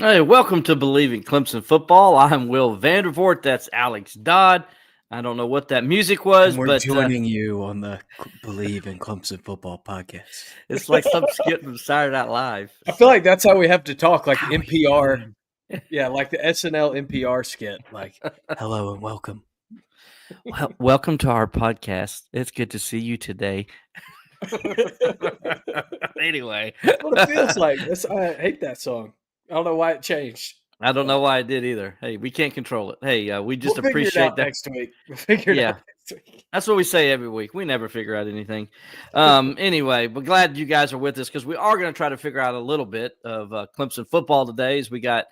Hey, welcome to Bleav in Clemson Football. I'm Will Vandervort. That's Alex Dodd. I don't know what that music was, And we're but joining you on the Bleav in Clemson Football podcast. it's like some skit from Saturday Night Live. I It's feel like, like that's how we have to talk, like how are you NPR. doing? Yeah, like the SNL NPR skit. Like, Hello and welcome. Well, welcome to our podcast. It's good to see you today. Anyway, that's what it feels like. I hate that song. I don't know why it changed. I don't know why I did either. Hey, we can't control it. Hey, we just We'll figure it appreciate out that. next week. We'll figure it Yeah. out next week. That's what we say every week. We never figure out anything. Anyway, but glad you guys are with us because we are going to try to figure out a little bit of Clemson football today as we got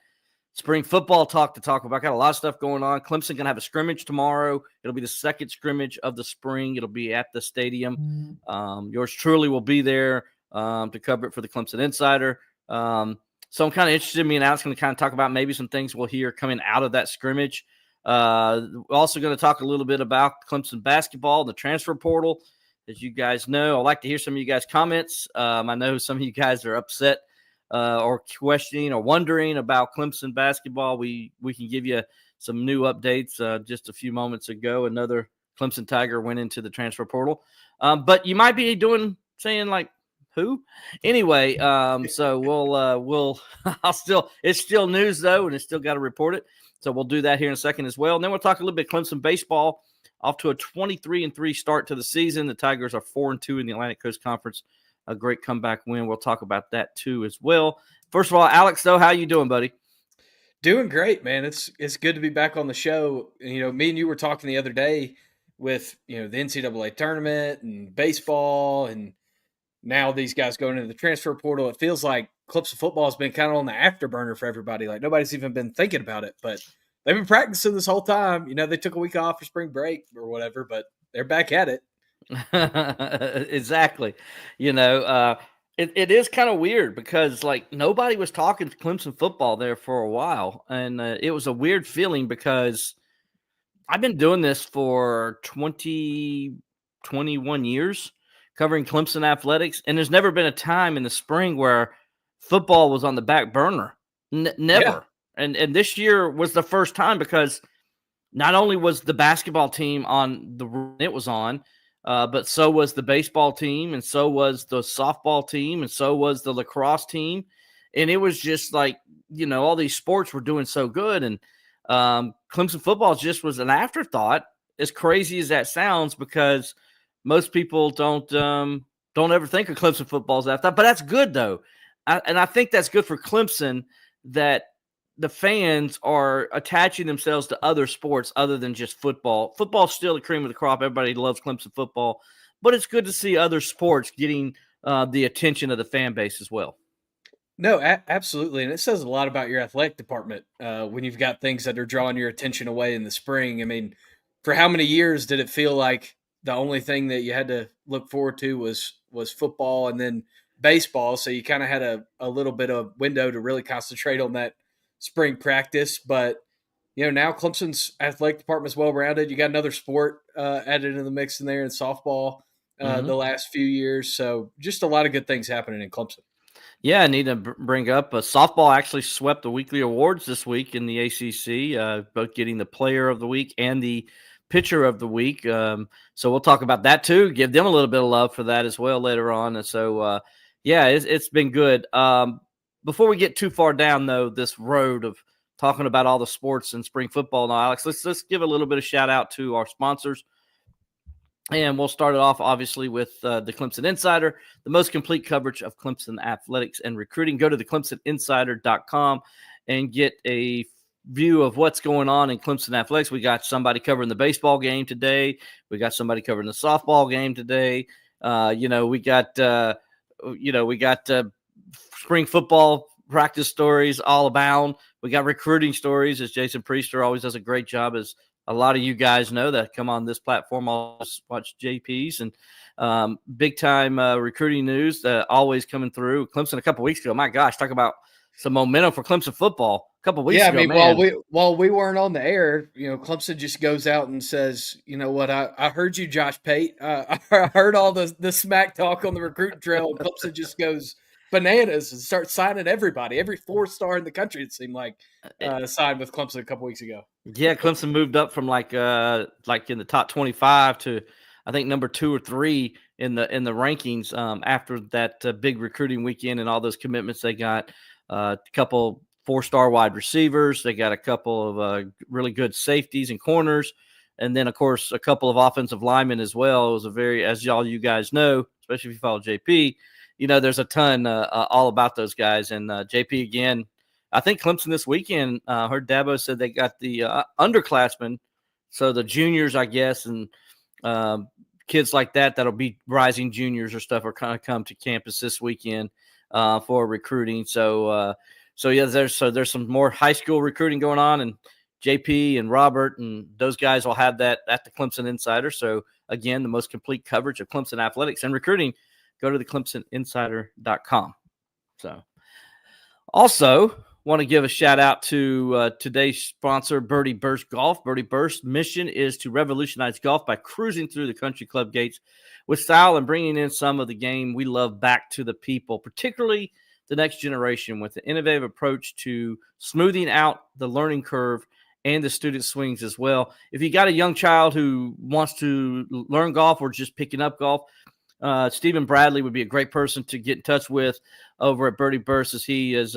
spring football talk to talk about. Got a lot of stuff going on. Clemson going to have a scrimmage tomorrow. It'll be the second scrimmage of the spring. It'll be at the stadium. Yours truly will be there to cover it for the Clemson Insider. So I'm kind of interested. Me and Alex going to kind of talk about maybe some things we'll hear coming out of that scrimmage. We're also going to talk a little bit about Clemson basketball, the transfer portal. As you guys know, I'd like to hear some of you guys' comments. I know some of you guys are upset or questioning or wondering about Clemson basketball. We can give you some new updates. Just a few moments ago, another Clemson Tiger went into the transfer portal. But you might be saying like, who? Anyway, so we'll it's still news though, and it's still got to report it. So we'll do that here in a second as well. And then we'll talk a little bit Clemson baseball, off to a 23-3 start to the season. The Tigers are 4-2 in the Atlantic Coast Conference. A great comeback win. We'll talk about that too as well. First of all, Alex, though, how you doing, buddy? Doing great, man. It's good to be back on the show. You know, me and you were talking the other day with, the NCAA tournament and baseball, and now these guys going into the transfer portal. It feels like Clemson football has been kind of on the afterburner for everybody. Like nobody's even been thinking about it, but they've been practicing this whole time. They took a week off for spring break or whatever, but they're back at it. Exactly. It is kind of weird because like nobody was talking Clemson football there for a while. And it was a weird feeling because I've been doing this for 21 years covering Clemson athletics. And there's never been a time in the spring where football was on the back burner. Never. Yeah. And this year was the first time because not only was the basketball team on the run it was on, but so was the baseball team, and so was the softball team, and so was the lacrosse team. And it was just like, all these sports were doing so good. And Clemson football just was an afterthought, as crazy as that sounds, because most people don't ever think of Clemson football as afterthought. But that's good, though. And I think that's good for Clemson that the fans are attaching themselves to other sports other than just football. Football's still the cream of the crop. Everybody loves Clemson football, but it's good to see other sports getting the attention of the fan base as well. No, absolutely. And it says a lot about your athletic department when you've got things that are drawing your attention away in the spring. I mean, for how many years did it feel like the only thing that you had to look forward to was football and then baseball? So you kind of had a little bit of window to really concentrate on that spring practice. But, now Clemson's athletic department is well-rounded. You got another sport added in the mix in there in softball the last few years. So just a lot of good things happening in Clemson. Yeah, I need to bring up softball actually swept the weekly awards this week in the ACC, both getting the player of the week and the pitcher of the week. So we'll talk about that too. Give them a little bit of love for that as well later on. And so, it's been good. Before we get too far down, though, this road of talking about all the sports and spring football now, Alex, let's give a little bit of shout out to our sponsors. And we'll start it off, obviously, with the Clemson Insider, the most complete coverage of Clemson athletics and recruiting. Go to the ClemsonInsider.com and get a view of what's going on in Clemson athletics. We got somebody covering the baseball game today. We got somebody covering the softball game today. We got spring football practice stories all abound. We got recruiting stories, as Jason Priester always does a great job, as a lot of you guys know that come on this platform. I'll watch JP's and big time recruiting news always coming through. Clemson a couple weeks ago. My gosh, talk about some momentum for Clemson football. A couple weeks ago, man. While we weren't on the air, Clemson just goes out and says, "You know what? I heard you, Josh Pate. I heard all the smack talk on the recruiting trail." And Clemson just goes, bananas and start signing everybody. Every 4-star in the country, it seemed like, It- signed with Clemson a couple weeks ago. yeah, Clemson moved up from like in the top 25 to I think number 2 or 3 in the rankings after that big recruiting weekend and all those commitments they got. A couple 4-star wide receivers. They got a couple of really good safeties and corners. And then, of course, a couple of offensive linemen as well. It was a very, as you guys know, especially if you follow JP, there's a ton all about those guys. And JP, again, I think Clemson this weekend, heard Dabo said they got the underclassmen, so the juniors, I guess, and kids like that'll be rising juniors or stuff are kind of come to campus this weekend for recruiting. So yeah, there's some more high school recruiting going on, and JP and Robert and those guys will have that at the Clemson Insider. So again, the most complete coverage of Clemson athletics and recruiting, go to the ClemsonInsider.com. So also want to give a shout out to today's sponsor, Birdie Burst Golf. Birdie Burst's mission is to revolutionize golf by cruising through the country club gates with style and bringing in some of the game we love back to the people, particularly the next generation, with an innovative approach to smoothing out the learning curve and the student swings as well. If you got a young child who wants to learn golf or just picking up golf, Stephen Bradley would be a great person to get in touch with over at Birdie Burst, as he is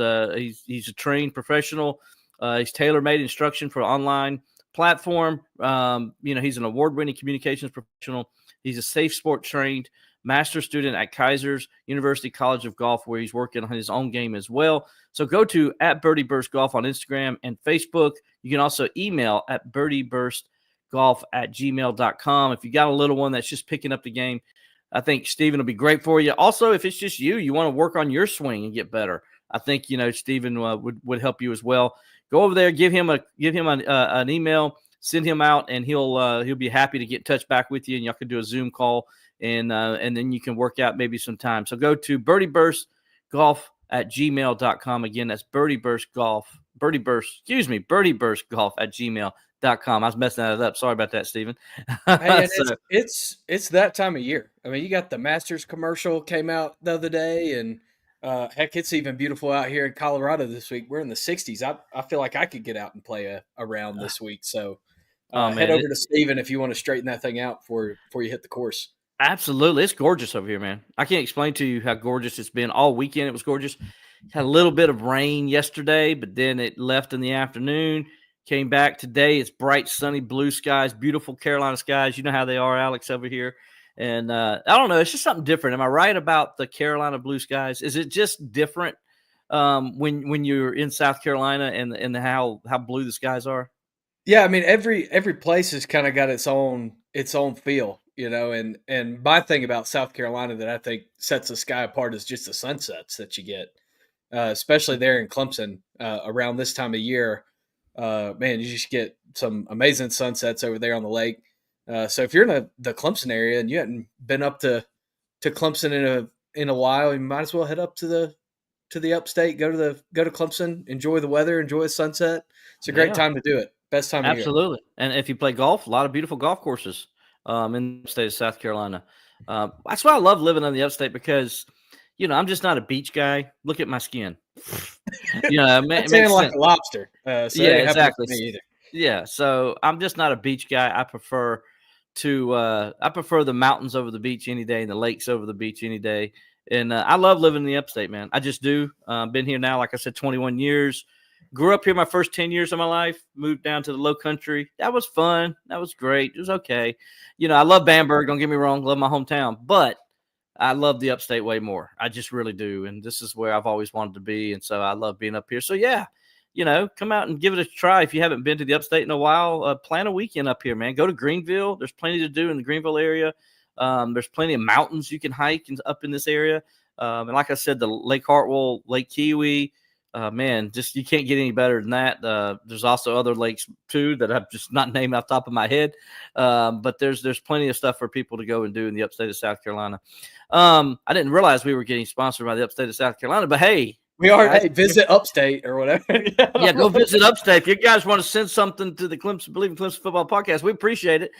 he's a trained professional. He's tailor-made instruction for online platform. He's an award-winning communications professional. He's a safe sport trained master student at Kaiser's University College of Golf, where he's working on his own game as well. So go to @BirdieBurstGolf on Instagram and Facebook. You can also email at birdieburstgolf@gmail.com. If you got a little one that's just picking up the game, I think Stephen will be great for you. Also, if it's just you want to work on your swing and get better, I think Stephen would help you as well. Go over there, give him an email, send him out, and he'll be happy to get in touch back with you, and y'all can do a Zoom call, and then you can work out maybe some time. So go to birdieburstgolf@gmail.com. Again, that's birdieburstgolf@gmail.com. I was messing that up. Sorry about that, Stephen. Hey, it's that time of year. I mean, you got the Masters commercial came out the other day, and heck, it's even beautiful out here in Colorado this week. We're in the 60s. I feel like I could get out and play a round this week. So head over to Stephen if you want to straighten that thing out before you hit the course. Absolutely. It's gorgeous over here, man. I can't explain to you how gorgeous it's been all weekend. It was gorgeous. Had a little bit of rain yesterday, but then it left in the afternoon. Came back today. It's bright, sunny, blue skies, beautiful Carolina skies. You know how they are, Alex, over here. And I don't know. It's just something different. Am I right about the Carolina blue skies? Is it just different when you're in South Carolina and how blue the skies are? Yeah, I mean every place has kind of got its own feel, and my thing about South Carolina that I think sets the sky apart is just the sunsets that you get, especially there in Clemson around this time of year. Man, you just get some amazing sunsets over there on the lake. So if you're in the Clemson area and you hadn't been up to Clemson in a while, you might as well head up to the upstate, go to Clemson, enjoy the weather, enjoy the sunset. It's a great time to do it. Best time of year. Absolutely. And if you play golf, a lot of beautiful golf courses in the state of South Carolina. That's why I love living in the upstate, because I'm just not a beach guy. Look at my skin. I'm tan like a lobster. So yeah, exactly. Me either. Yeah, so I'm just not a beach guy. I prefer the mountains over the beach any day and the lakes over the beach any day. And I love living in the upstate, man. I just do. Been here now, like I said, 21 years. Grew up here my first 10 years of my life. Moved down to the low country. That was fun. That was great. It was okay. I love Bamberg. Don't get me wrong. Love my hometown. But I love the upstate way more. I just really do. And this is where I've always wanted to be. And so I love being up here. So, yeah, come out and give it a try. If you haven't been to the upstate in a while, plan a weekend up here, man. Go to Greenville. There's plenty to do in the Greenville area. There's plenty of mountains you can hike up in this area. And like I said, the Lake Hartwell, Lake Kiwi, man, just you can't get any better than that. There's also other lakes too that I've just not named off the top of my head. But there's plenty of stuff for people to go and do in the upstate of South Carolina. I didn't realize we were getting sponsored by the upstate of South Carolina, but hey, we are. Hey, visit upstate or whatever. Yeah, go visit upstate. If you guys want to send something to the Bleav in Clemson Football podcast, we appreciate it.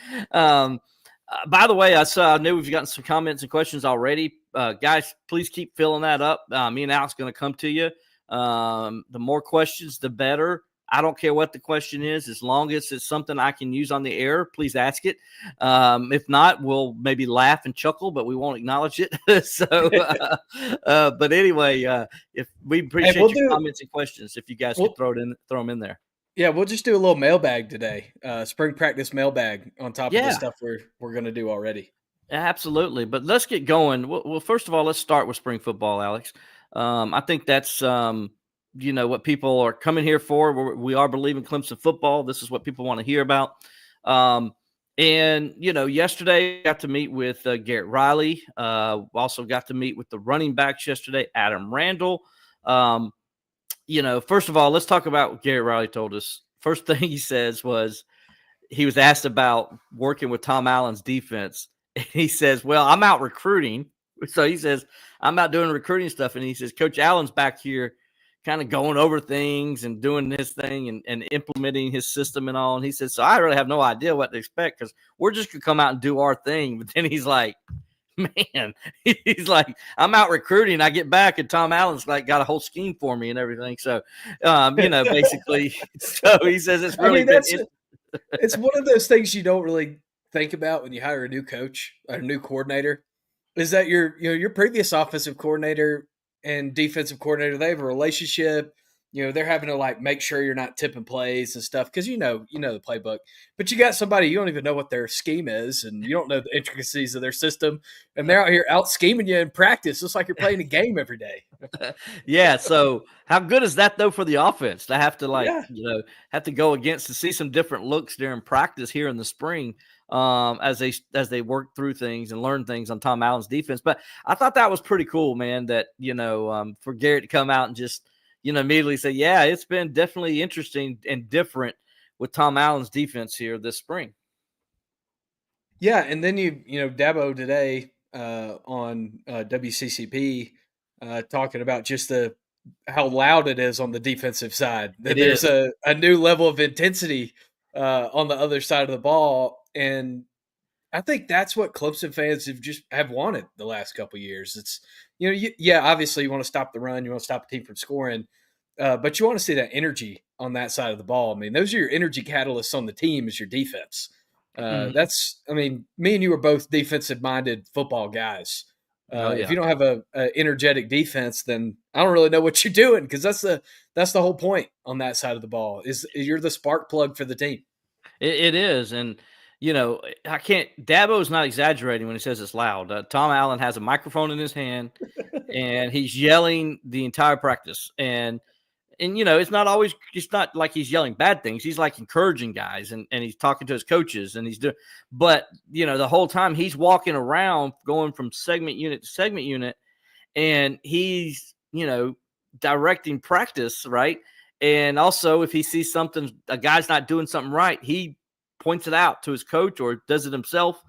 By the way, I knew we've gotten some comments and questions already. Guys, please keep filling that up. Me and Alex going to come to you. The more questions, the better. I don't care what the question is, as long as it's something I can use on the air. Please ask it. If not, we'll maybe laugh and chuckle, but we won't acknowledge it. But anyway, if we appreciate your comments and questions, if you guys could throw them in there. Yeah, we'll just do a little mailbag today. Spring practice mailbag on top of the stuff we're going to do already. Absolutely. But let's get going. Well, first of all, let's start with spring football, Alex. I think that's what people are coming here for. We are Bleav in Clemson football. This is what people want to hear about. And yesterday I got to meet with Garrett Riley. Also got to meet with the running backs yesterday, Adam Randall. First of all, let's talk about what Garrett Riley told us. First thing he says was he was asked about working with Tom Allen's defense. And he says, well, I'm out recruiting. So he says, I'm out doing recruiting stuff. And he says, Coach Allen's back here kind of going over things and doing his thing and implementing his system and all. And he says, so I really have no idea what to expect because we're just going to come out and do our thing. But then he's like, man, he's like, I'm out recruiting. I get back and Tom Allen's like got a whole scheme for me and everything. So, basically, so he says it's really it's one of those things you don't really think about when you hire a new coach, a new coordinator, is that your previous offensive coordinator and defensive coordinator, they have a relationship. They're having to make sure you're not tipping plays and stuff because you know the playbook. But you got somebody you don't even know what their scheme is, and you don't know the intricacies of their system, and they're out here out scheming you in practice, just like you're playing a game every day. Yeah. So how good is that though for the offense to have to have to go against to see some different looks during practice here in the spring as they work through things and learn things on Tom Allen's defense. But I thought that was pretty cool, man. That for Garrett to come out and just immediately say, yeah, it's been definitely interesting and different with Tom Allen's defense here this spring. Yeah, and then Dabo today on WCCP talking about just how loud it is on the defensive side. That there's a new level of intensity on the other side of the ball, and I think that's what Clemson fans have wanted the last couple of years. It's obviously you want to stop the run, you want to stop a team from scoring, but you want to see that energy on that side of the ball. I mean, those are your energy catalysts on the team is your defense. Me and you are both defensive-minded football guys. If you don't have a energetic defense, then I don't really know what you're doing because that's the whole point on that side of the ball is you're the spark plug for the team. It is, and Dabo's not exaggerating when he says it's loud. Tom Allen has a microphone in his hand, and he's yelling the entire practice. And it's not like he's yelling bad things. He's like encouraging guys, and he's talking to his coaches, and he's doing. But the whole time he's walking around, going from segment unit to segment unit, and he's directing practice, right? And also, if he sees a guy's not doing something right, he points it out to his coach or does it himself.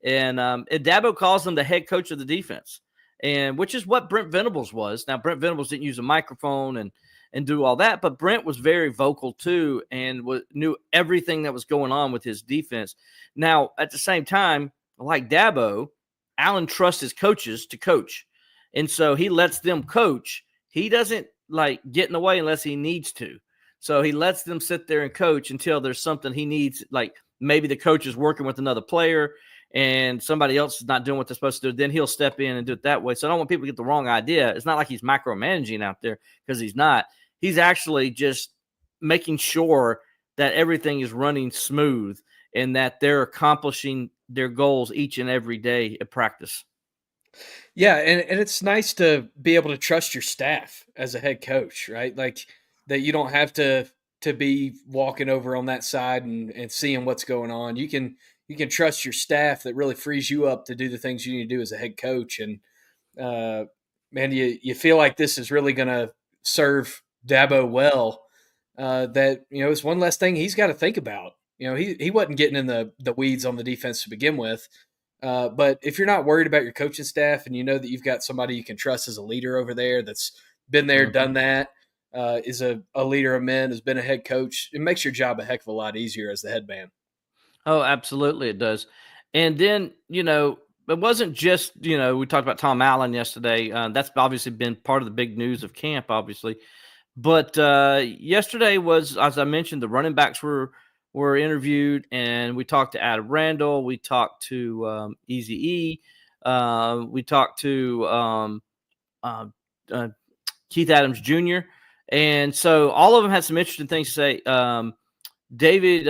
And Dabo calls him the head coach of the defense, and which is what Brent Venables was. Now, Brent Venables didn't use a microphone and do all that, but Brent was very vocal too and knew everything that was going on with his defense. Now, at the same time, like Dabo, Allen trusts his coaches to coach, and so he lets them coach. He doesn't get in the way unless he needs to. So he lets them sit there and coach until there's something he needs, like maybe the coach is working with another player and somebody else is not doing what they're supposed to do. Then he'll step in and do it that way. So I don't want people to get the wrong idea. It's not like he's micromanaging out there because he's not. He's actually just making sure that everything is running smooth and that they're accomplishing their goals each and every day at practice. Yeah, and it's nice to be able to trust your staff as a head coach, right? Like that you don't have to be walking over on that side and seeing what's going on. You can trust your staff that really frees you up to do the things you need to do as a head coach. And man, you feel like this is really going to serve Dabo well. That it's one less thing he's got to think about. He wasn't getting in the weeds on the defense to begin with. But if you're not worried about your coaching staff and you know that you've got somebody you can trust as a leader over there that's been there, done that, is a leader of men, has been a head coach, it makes your job a heck of a lot easier as the head man. Oh, absolutely it does. And then, it wasn't just, we talked about Tom Allen yesterday. That's obviously been part of the big news of camp, obviously. But yesterday was, as I mentioned, the running backs were interviewed, and we talked to Adam Randall. We talked to Eazy-E. We talked to Keith Adams Jr. And so all of them had some interesting things to say. David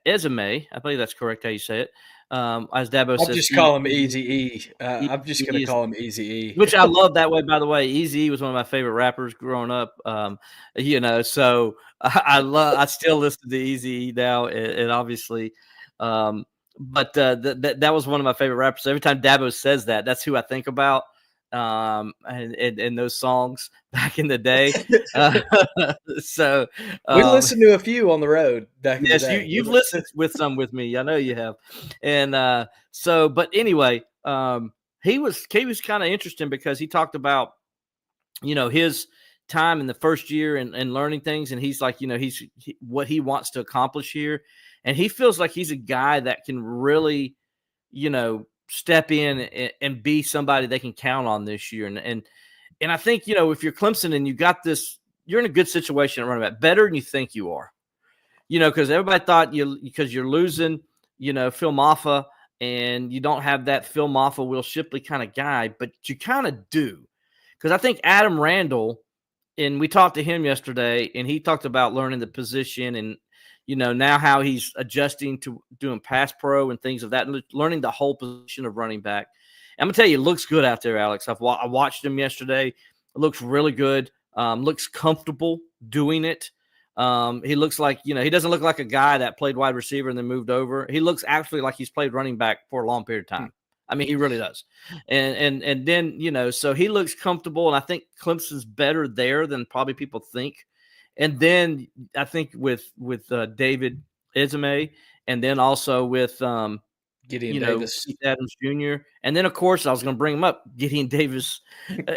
Ezeme, I believe that's correct how you say it. As Dabo says, I'll just call him Eazy-E. I'm just going to call him Eazy-E. Which I love that way, by the way. Eazy-E was one of my favorite rappers growing up. So I still listen to Eazy-E now, and obviously, but that was one of my favorite rappers. Every time Dabo says that, that's who I think about. And those songs back in the day. So we listened to a few on the road back in the day. You've listened with some with me. I know you have. And but anyway, he was kind of interesting because he talked about, his time in the first year and learning things. And he's like, what he wants to accomplish here. And he feels like he's a guy that can really, step in and be somebody they can count on this year. And I think, if you're Clemson and you got this, you're in a good situation at running back, better than you think you are, because everybody thought because you're losing, Phil Maffa, and you don't have that Phil Maffa, Will Shipley kind of guy, but you kind of do. Because I think Adam Randall, and we talked to him yesterday, and he talked about learning the position and, now how he's adjusting to doing pass pro and things of that, and learning the whole position of running back. I'm going to tell you, it looks good out there, Alex. I watched him yesterday. It looks really good. Looks comfortable doing it. He looks like, he doesn't look like a guy that played wide receiver and then moved over. He looks actually like he's played running back for a long period of time. I mean, he really does. And then, so he looks comfortable, and I think Clemson's better there than probably people think. And then I think with David Ezeme, and then also with Gideon Davis, Keith Adams Jr. And then, of course, I was going to bring him up, Gideon Davis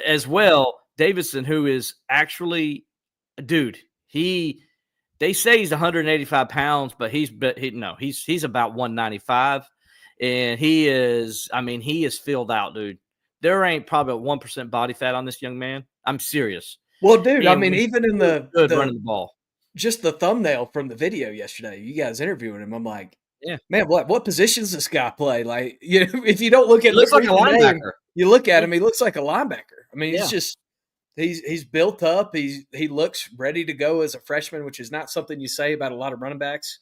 as well. Davison, who is actually, dude, they say he's 185 pounds, but he's about 195. And he is filled out, dude. There ain't probably a 1% body fat on this young man. I'm serious. Well, dude, I mean, even in the running the ball, just the thumbnail from the video yesterday, you guys interviewing him, I'm like, yeah, man, what positions does this guy play? Like, if you don't look at, he looks like a linebacker. You look at him, he looks like a linebacker. I mean, yeah. He's built up. He looks ready to go as a freshman, which is not something you say about a lot of running backs.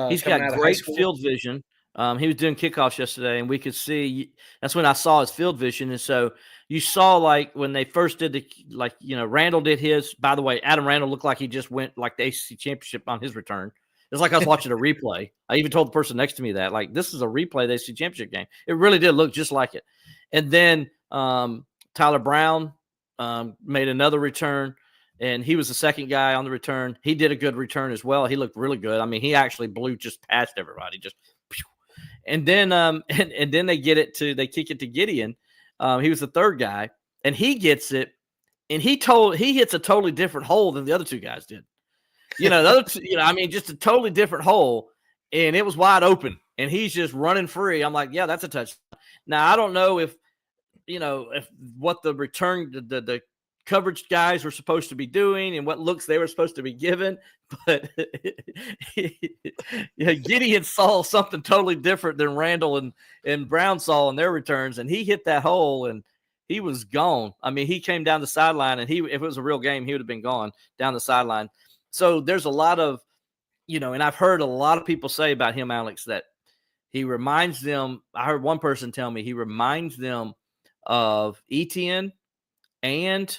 He's got great field vision. He was doing kickoffs yesterday, and we could see. That's when I saw his field vision. And so you saw, like, when they first did Randall did his. By the way, Adam Randall looked like he just went like the ACC championship on his return. It's like I was watching a replay. I even told the person next to me that, like, this is a replay of the ACC championship game. It really did look just like it. And then Tyler Brown made another return, and he was the second guy on the return. He did a good return as well. He looked really good. I mean, he actually blew just past everybody. Just. And then and then they kick it to Gideon. He was the third guy, and he gets it, and he hits a totally different hole than the other two guys did. The other two, just a totally different hole, and it was wide open, and he's just running free. I'm like, yeah, that's a touchdown. Now I don't know if what the return the coverage guys were supposed to be doing and what looks they were supposed to be given, but Gideon saw something totally different than Randall and Brown saw in their returns, and he hit that hole and he was gone. I mean, he came down the sideline, and if it was a real game, he would have been gone down the sideline. So there's a lot of, and I've heard a lot of people say about him, Alex, that he reminds them. I heard one person tell me he reminds them of Etienne and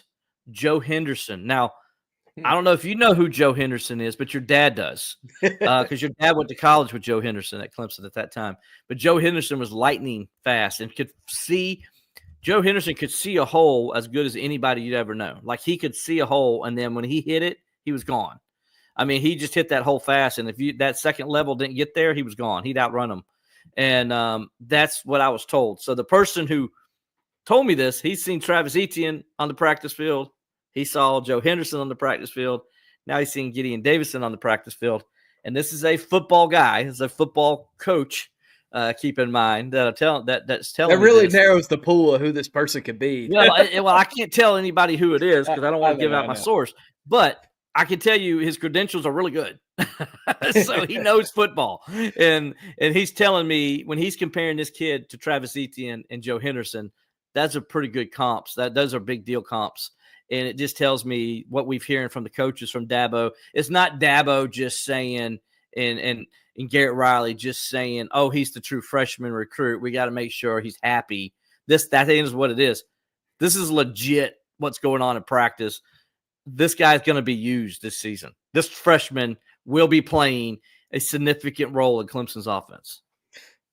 Joe Henderson. Now, I don't know if you know who Joe Henderson is, but your dad does, because your dad went to college with Joe Henderson at Clemson at that time. But Joe Henderson was lightning fast and Joe Henderson could see a hole as good as anybody you'd ever know. Like, he could see a hole, and then when he hit it, he was gone. I mean, he just hit that hole fast, and if that second level didn't get there, he was gone. He'd outrun him. And that's what I was told. So the person who told me this, he's seen Travis Etienne on the practice field. He saw Joe Henderson on the practice field. Now he's seeing Gideon Davison on the practice field. And this is a football guy. He's a football coach. keep in mind that's telling That me really this. narrows the pool of who this person could be. Well, I can't tell anybody who it is because I don't want to give out my know. source, but I can tell you his credentials are really good. So he knows football. And he's telling me when he's comparing this kid to Travis Etienne and Joe Henderson, that's a pretty good comps. Those are big deal comps. And it just tells me what we've hearing from the coaches from Dabo. It's not Dabo just saying and Garrett Riley just saying, oh, he's the true freshman recruit. We got to make sure he's happy. That is what it is. This is legit what's going on in practice. This guy's going to be used this season. This freshman will be playing a significant role in Clemson's offense.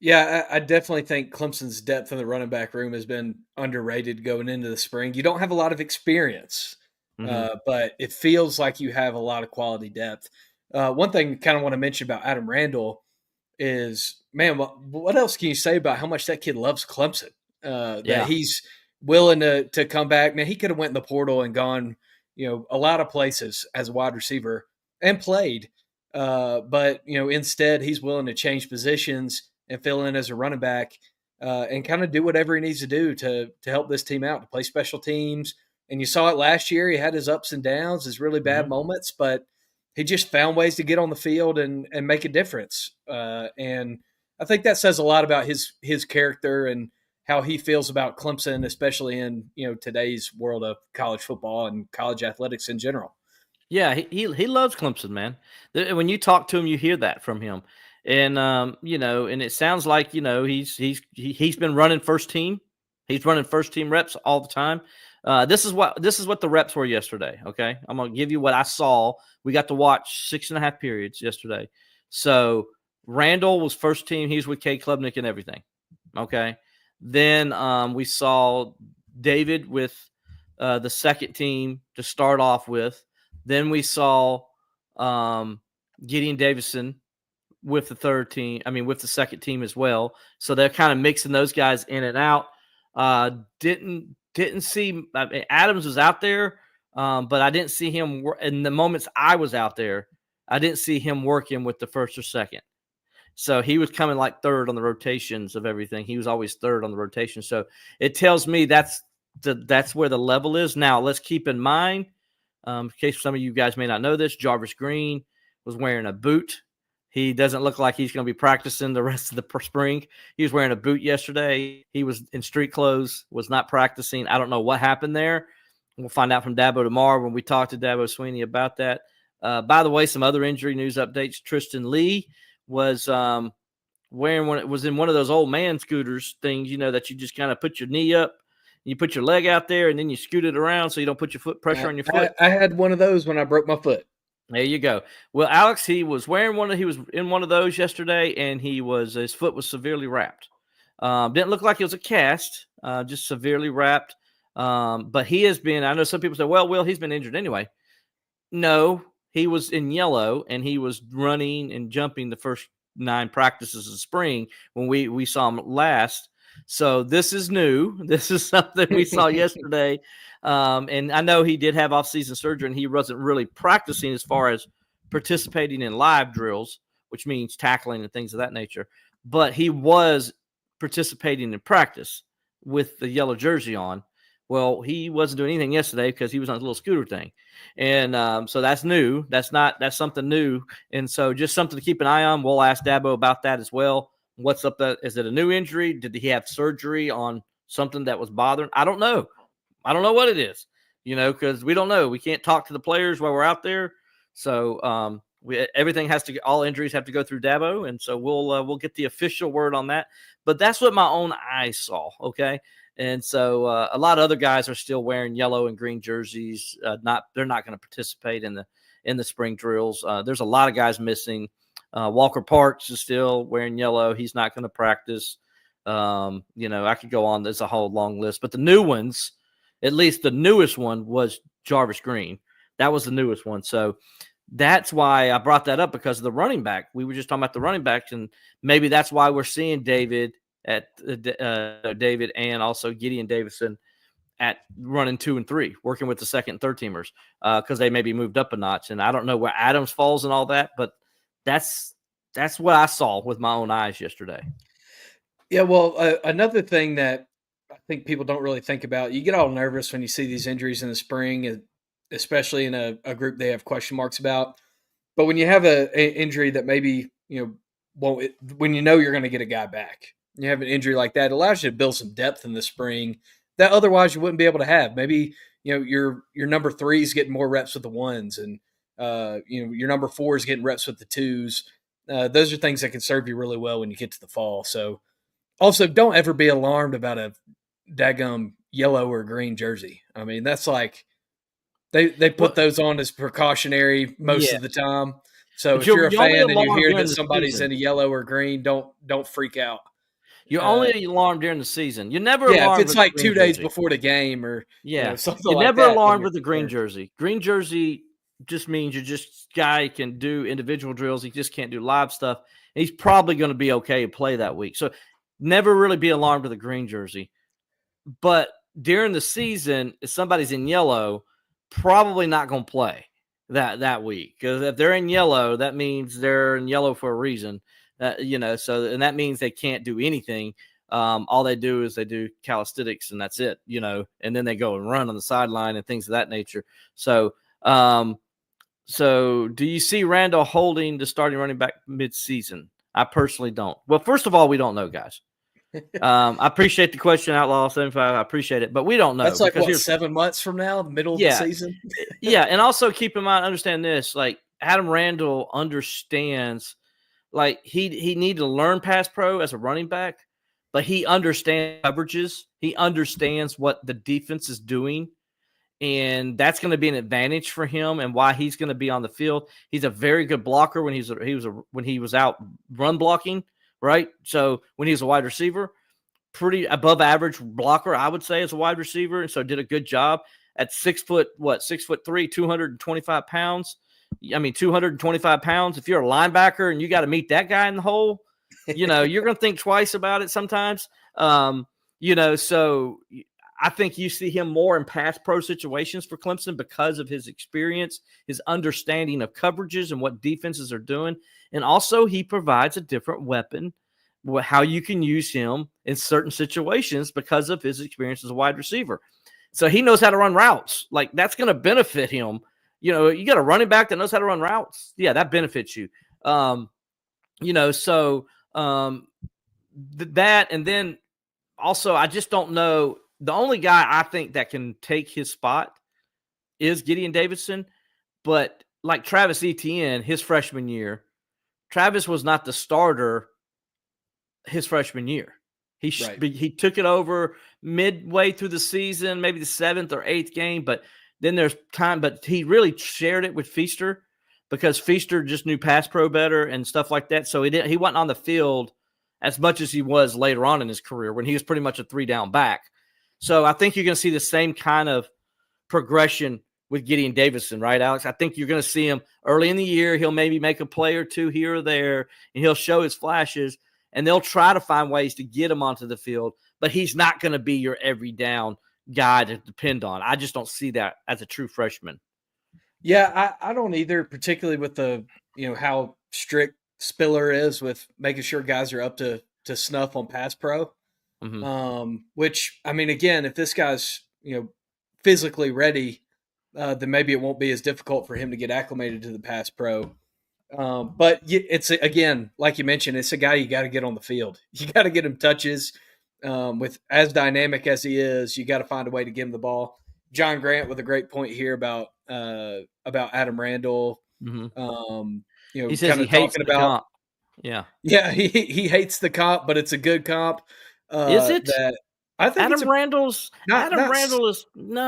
Yeah, I definitely think Clemson's depth in the running back room has been underrated going into the spring. You don't have a lot of experience, but it feels like you have a lot of quality depth. One thing I kind of want to mention about Adam Randall is, man, what else can you say about how much that kid loves Clemson? That he's willing to come back. Man, he could have went in the portal and gone, a lot of places as a wide receiver and played. But instead he's willing to change positions and fill in as a running back and kind of do whatever he needs to do to help this team out, to play special teams. And you saw it last year. He had his ups and downs, his really bad moments, but he just found ways to get on the field and make a difference. And I think that says a lot about his character and how he feels about Clemson, especially in today's world of college football and college athletics in general. Yeah, he loves Clemson, man. When you talk to him, you hear that from him, and and it sounds like he's been running first team. He's running first team reps all the time. This is what the reps were yesterday. Okay, I'm gonna give you what I saw. We got to watch 6.5 periods yesterday. So Randall was first team. He's with K. Klubnik and everything. Okay, then we saw David with the second team to start off with. Then we saw Gideon Davison with the third team. I mean, with the second team as well. So they're kind of mixing those guys in and out. Didn't see Adams was out there, but I didn't see him in the moments I was out there. I didn't see him working with the first or second. So he was coming like third on the rotations of everything. He was always third on the rotation. So it tells me that's where the level is. Now let's keep in mind, in case some of you guys may not know this, Jarvis Green was wearing a boot. He doesn't look like he's going to be practicing the rest of the spring. He was wearing a boot yesterday. He was in street clothes, was not practicing. I don't know what happened there. We'll find out from Dabo tomorrow when we talk to Dabo Sweeney about that. By the way, some other injury news updates. Tristan Lee was wearing was in one of those old man scooters things, that you just kind of put your knee up. You put your leg out there and then you scoot it around so you don't put your foot pressure on your foot. I had one of those when I broke my foot. There you go. Well, Alex, he was in one of those yesterday, and his foot was severely wrapped. Didn't look like it was a cast, just severely wrapped. But he has been. I know some people say, "Well, Will, he's been injured anyway." No, he was in yellow, and he was running and jumping the first 9 practices of spring when we saw him last. So this is new. This is something we saw yesterday. And I know he did have off-season surgery, and he wasn't really practicing as far as participating in live drills, which means tackling and things of that nature. But he was participating in practice with the yellow jersey on. Well, he wasn't doing anything yesterday because he was on a little scooter thing. And so that's new. That's something new. And so just something to keep an eye on. We'll ask Dabo about that as well. What's up? Is it a new injury? Did he have surgery on something that was bothering? I don't know. I don't know what it is, because we don't know. We can't talk to the players while we're out there. So all injuries have to go through Dabo. And so we'll get the official word on that. But that's what my own eyes saw. Okay. And so a lot of other guys are still wearing yellow and green jerseys. They're not going to participate in the spring drills. There's a lot of guys missing. Walker Parks is still wearing yellow. He's not going to practice. I could go on. There's a whole long list, but the new ones, at least the newest one, was Jarvis Green. That was the newest one. So that's why I brought that up, because of the running back. We were just talking about the running backs, and maybe that's why we're seeing David and also Gideon Davison at running 2 and 3, working with the second and third teamers, because they maybe moved up a notch. And I don't know where Adams falls and all that, but that's what I saw with my own eyes yesterday. Yeah, well, another thing that I think people don't really think about, you get all nervous when you see these injuries in the spring, especially in a group they have question marks about. But when you have a injury that maybe, won't, when you know you're going to get a guy back, you have an injury like that, it allows you to build some depth in the spring that otherwise you wouldn't be able to have. Maybe, your number three is getting more reps with the ones, and your number four is getting reps with the twos. Those are things that can serve you really well when you get to the fall. So also, don't ever be alarmed about a daggum yellow or green jersey. I mean, that's like they put Well, those on as precautionary most yeah, of the time. So but if you're a you're only fan and you alarmed hear during that the somebody's season. in a yellow or green, don't freak out. You're Uh, only alarmed during the season. You're never yeah, if alarmed it's with the like green 2 days jersey. before the game or Yeah, something you're like never that, then alarmed you're with the green concerned. jersey. Green jersey just means you just guy can do individual drills. He just can't do live stuff. And he's probably going to be okay to play that week. So never really be alarmed with a green jersey. But during the season, if somebody's in yellow, probably not going to play that week, because if they're in yellow, that means they're in yellow for a reason. So and that means they can't do anything. All they do is they do calisthenics and that's it. And then they go and run on the sideline and things of that nature. So, so do you see Randall holding the starting running back mid-season? I personally don't. Well, first of all, we don't know, guys. I appreciate the question, Outlaw 75. I appreciate it, but we don't know That's like because what, here's 7 months from now, the middle of the yeah, season. yeah, and also keep in mind, understand this: like Adam Randall understands, like he needed to learn pass pro as a running back, but he understands coverages. He understands what the defense is doing, and that's going to be an advantage for him and why he's going to be on the field. He's a very good blocker when when he was out run blocking, right? So when he was a wide receiver, pretty above average blocker, I would say, as a wide receiver. And so did a good job at 6'3", 225 pounds. I mean, 225 pounds. If you're a linebacker and you got to meet that guy in the hole, you're going to think twice about it sometimes. So I think you see him more in pass pro situations for Clemson because of his experience, his understanding of coverages and what defenses are doing. And also he provides a different weapon, how you can use him in certain situations because of his experience as a wide receiver. So he knows how to run routes. Like that's going to benefit him. You got a running back that knows how to run routes. Yeah, that benefits you. That, and then also I just don't know. The only guy I think that can take his spot is Gideon Davidson, but like Travis Etienne, his freshman year, Travis was not the starter his freshman year. He took it over midway through the season, maybe the 7th or 8th game, but then there's time. But he really shared it with Feaster because Feaster just knew pass pro better and stuff like that. So he wasn't on the field as much as he was later on in his career when he was pretty much a 3-down back. So I think you're going to see the same kind of progression with Gideon Davidson, right, Alex? I think you're going to see him early in the year. He'll maybe make a play or two here or there, and he'll show his flashes, and they'll try to find ways to get him onto the field, but he's not going to be your every down guy to depend on. I just don't see that as a true freshman. Yeah, I don't either, particularly with the how strict Spiller is with making sure guys are up to snuff on pass pro. Which, I mean, again, if this guy's physically ready, then maybe it won't be as difficult for him to get acclimated to the pass pro. But it's, again, like you mentioned, it's a guy you got to get on the field. You got to get him touches. With as dynamic as he is, you got to find a way to give him the ball. John Grant with a great point here about Adam Randall. He says kind he of hates talking the about comp. Yeah, he hates the comp, but it's a good comp. Is it? That I think Adam Randall is no.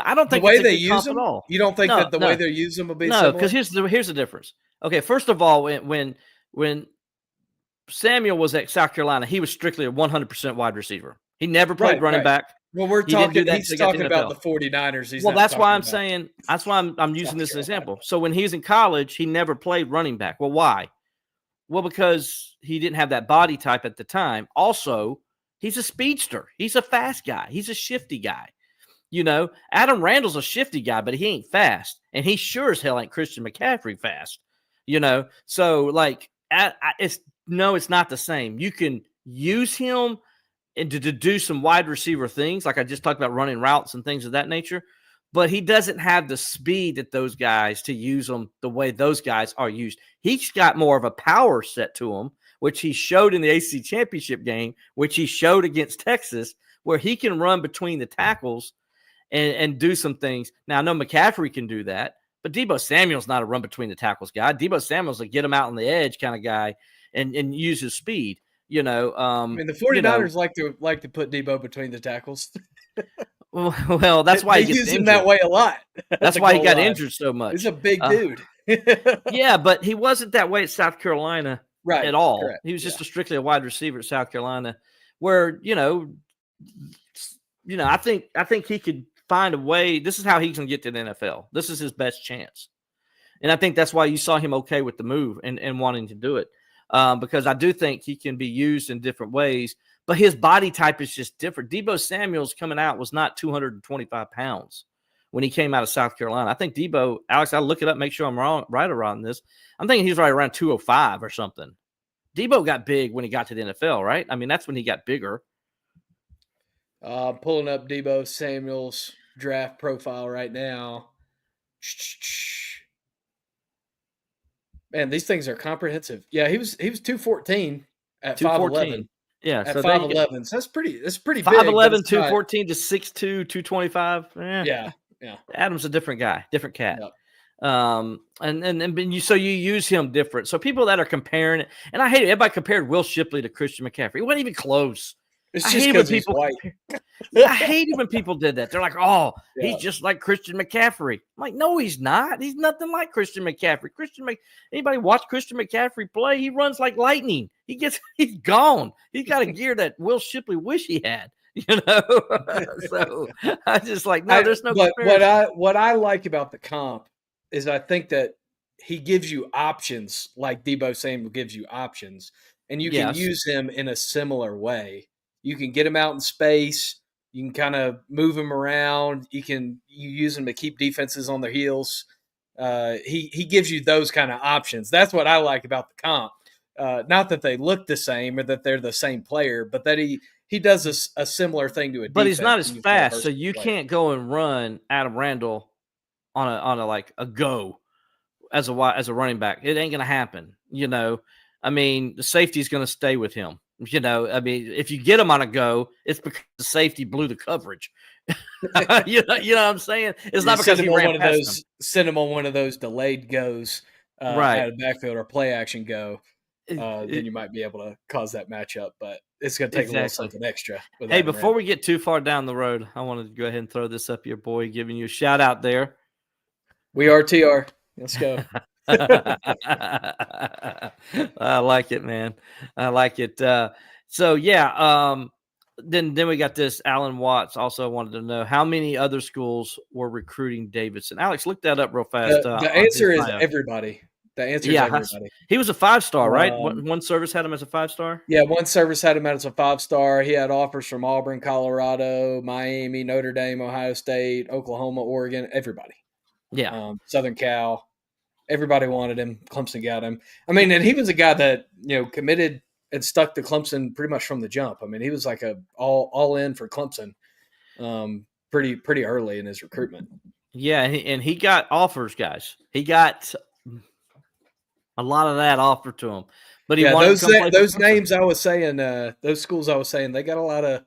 I don't the think way it's a they good use comp at him. all. You don't think No, that the way they use him will be no, similar? because here's the difference. Okay, first of all, when Samuel was at South Carolina, he was strictly a 100% wide receiver. He never played running Right. back. Well, we're He didn't do talking. that He's until he got to talking the about NFL. the 49ers. He's Well, not that's why talking I'm about saying. That's why I'm using South this as an Carolina. example. So when he's in college, he never played running back. Well, why? Well, because he didn't have that body type at the time. Also, he's a speedster. He's a fast guy. He's a shifty guy. Adam Randall's a shifty guy, but he ain't fast, and he sure as hell ain't Christian McCaffrey fast. So like, it's not the same. You can use him and to do some wide receiver things, like I just talked about, running routes and things of that nature. But he doesn't have the speed that those guys to use them the way those guys are used. He's got more of a power set to him, which he showed in the ACC championship game, which he showed against Texas, where he can run between the tackles and do some things. Now, I know McCaffrey can do that, but Deebo Samuel's not a run between the tackles guy. Deebo Samuel's a get him out on the edge kind of guy and use his speed. I mean, the 49ers like to put Deebo between the tackles. Well, that's why he gets use him that way a lot. That's why he got injured so much. He's a big dude. Yeah, but he wasn't that way at South Carolina at all. Correct. He was just strictly a wide receiver at South Carolina, where I think he could find a way. This is how he can get to the NFL. This is his best chance, and I think that's why you saw him okay with the move and wanting to do it, because I do think he can be used in different ways. But his body type is just different. Deebo Samuel's coming out was not 225 pounds when he came out of South Carolina. I think Deebo, Alex, I'll look it up, make sure I'm right around this. I'm thinking he's right around 205 or something. Deebo got big when he got to the NFL, right? I mean, that's when he got bigger. Pulling up Deebo Samuel's draft profile right now. Man, these things are comprehensive. Yeah, he was 214 at 5'11". Yeah, at so 5'11". So that's pretty 5'11", big. 214 to 6'2", 225. Yeah. Adam's a different guy, different cat. Yep. So you use him different. So people that are comparing it, and I hate it. Everybody compared Will Shipley to Christian McCaffrey. It wasn't even close. It's just because he's white. I hate it when people did that. They're like, "Oh, he's just like Christian McCaffrey." I'm like, "No, he's not. He's nothing like Christian McCaffrey." Anybody watch Christian McCaffrey play? He runs like lightning. He's gone. He's got a gear that Will Shipley wish he had. So I just like, no, there's no. But what I like about the comp is I think that he gives you options, like Deebo Samuel gives you options, and you can use him in a similar way. You can get him out in space. You can kind of move him around. You use him to keep defenses on their heels. He gives you those kind of options. That's what I like about the comp. Not that they look the same or that they're the same player, but that he does a similar thing to a defense. But he's not as fast, so you can't go and run Adam Randall on a go as a running back. It ain't gonna happen. I mean, the safety's gonna stay with him. I mean, if you get him on a go, it's because the safety blew the coverage. you know what I'm saying? It's not because he ran past him. Send him on one of those delayed goes, at a backfield or play action go. Then you might be able to cause that matchup, but it's going to take a little something extra. Hey, before we get too far down the road, I wanted to go ahead and throw this up your boy, giving you a shout out there. We are TR. Let's go. I like it, man. I like it. Then we got this. Alan Watts also wanted to know how many other schools were recruiting Davidson. Alex, look that up real fast. The answer is everybody. The answer is everybody. He was a 5-star, right? One service had him as a 5-star? Yeah, one service had him as a 5-star. He had offers from Auburn, Colorado, Miami, Notre Dame, Ohio State, Oklahoma, Oregon, everybody. Yeah. Southern Cal. Everybody wanted him. Clemson got him. I mean, and he was a guy that, committed and stuck to Clemson pretty much from the jump. I mean, he was like all in for Clemson pretty early in his recruitment. Yeah, and he got offers, guys. He got a lot of that offered to him. But he wanted to come play those names I was saying, those schools I was saying, they got a lot of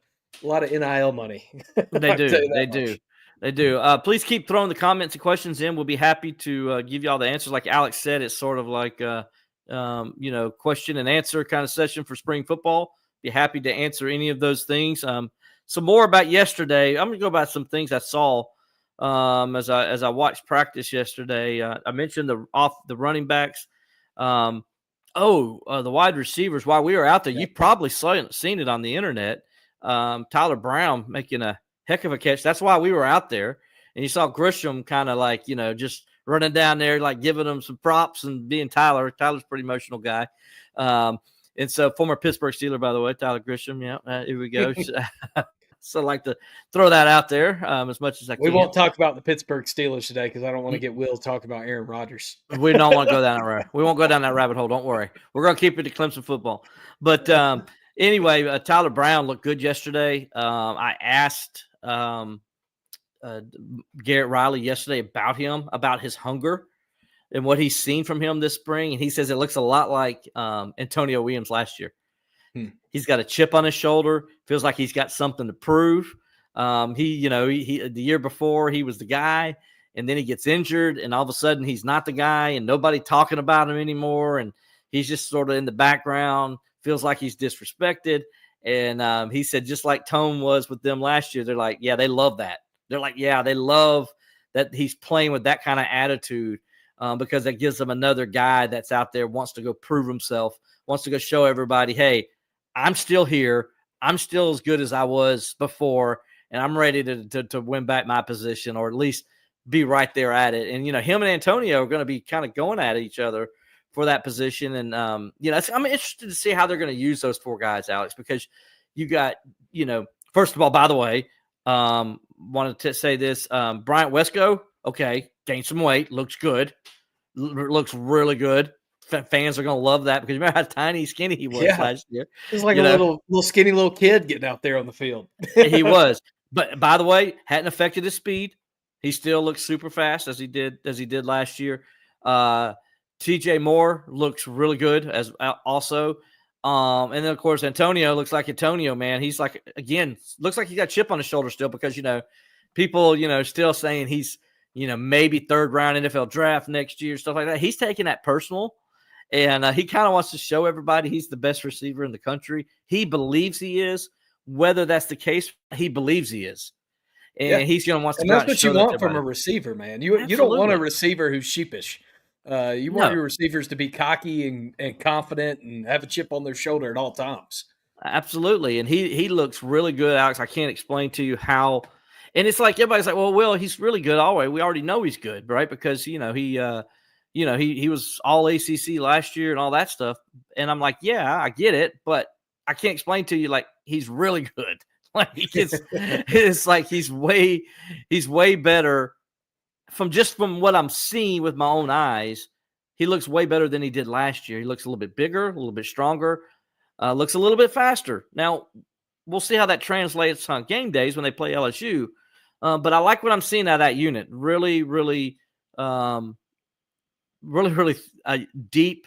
NIL money. They do. Please keep throwing the comments and questions in. We'll be happy to give you all the answers. Like Alex said, it's sort of like question and answer kind of session for spring football. Be happy to answer any of those things. Some more about yesterday. I'm going to go about some things I saw as I watched practice yesterday. I mentioned the running backs. The wide receivers. While we were out there, you probably seen it on the internet. Tyler Brown making a heck of a catch. That's why we were out there. And you saw Grisham kind of just running down there, like giving him some props and being Tyler. Tyler's a pretty emotional guy. And so former Pittsburgh Steeler, by the way, Tyler Grisham. Yeah, here we go. So I like to throw that out there as much as I can. We won't talk about the Pittsburgh Steelers today because I don't want to get Will talking about Aaron Rodgers. We don't want to go down that road. We won't go down that rabbit hole. Don't worry. We're going to keep it to Clemson football. But Anyway, Tyler Brown looked good yesterday. I asked Garrett Riley yesterday about his hunger and what he's seen from him this spring. And he says it looks a lot like Antonio Williams last year. He's got a chip on his shoulder. Feels like he's got something to prove. He the year before he was the guy, and then he gets injured, and all of a sudden he's not the guy, and nobody talking about him anymore, and he's just sort of in the background. Feels like he's disrespected. And he said, just like Tone was with them last year, they're like, yeah, they love that. They're like, yeah, they love that he's playing with that kind of attitude because that gives them another guy that's out there, wants to go prove himself, wants to go show everybody, hey, I'm still here. I'm still as good as I was before, and I'm ready to win back my position or at least be right there at it. And, him and Antonio are going to be kind of going at each other for that position. And, I'm interested to see how they're going to use those four guys, Alex, because you got, first of all, by the way, wanted to say this, Bryant Wesco, okay, gained some weight, looks good, looks really good. Fans are going to love that because remember how tiny, skinny he was last year. He was like a little skinny little kid getting out there on the field. He was. But by the way, hadn't affected his speed. He still looks super fast as he did last year. TJ Moore looks really good as also. And then of course Antonio looks like Antonio, man. He's like, again, looks like he got a chip on his shoulder still because people still saying he's maybe third round NFL draft next year, stuff like that. He's taking that personal. And he kind of wants to show everybody he's the best receiver in the country. He believes he is. Whether that's the case, he believes he is. And he's going to want to. And that's what you want from a receiver, man. You don't want a receiver who's sheepish. You want your receivers to be cocky and confident and have a chip on their shoulder at all times. Absolutely. And he looks really good, Alex. I can't explain to you how. And it's like everybody's like, well, Will, he's really good. Always, we already know he's good, right? Because he was all ACC last year and all that stuff. And I'm like, yeah, I get it, but I can't explain to you like he's really good. Like it's like he's way better from what I'm seeing with my own eyes. He looks way better than he did last year. He looks a little bit bigger, a little bit stronger, looks a little bit faster. Now we'll see how that translates on game days when they play LSU. But I like what I'm seeing out of that unit. Really, really deep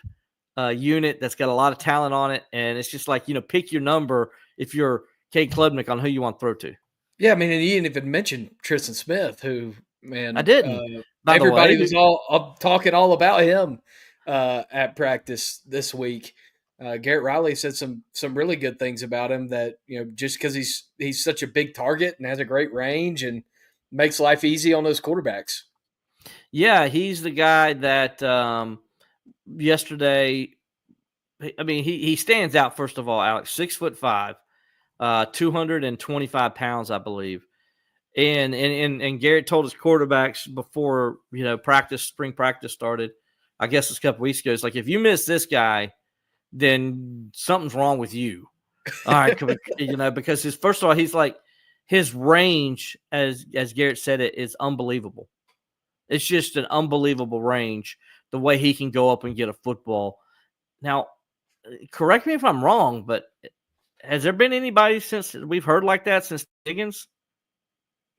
unit that's got a lot of talent on it. And it's just like, pick your number if you're Cade Klubnik on who you want to throw to. Yeah, I mean, and you didn't even mention Tristan Smith, who, man. I didn't. Everybody was all talking all about him at practice this week. Garrett Riley said some really good things about him that, just because he's such a big target and has a great range and makes life easy on those quarterbacks. Yeah, he's the guy that yesterday, I mean, he stands out, first of all, Alex, 6'5", 225 pounds, I believe. And Garrett told his quarterbacks before, spring practice started, I guess it's a couple weeks ago, it's like, if you miss this guy, then something's wrong with you. All right. Because first of all, he's like, his range, as Garrett said it, is unbelievable. It's just an unbelievable range, the way he can go up and get a football. Now, correct me if I'm wrong, but has there been anybody since we've heard like that since Higgins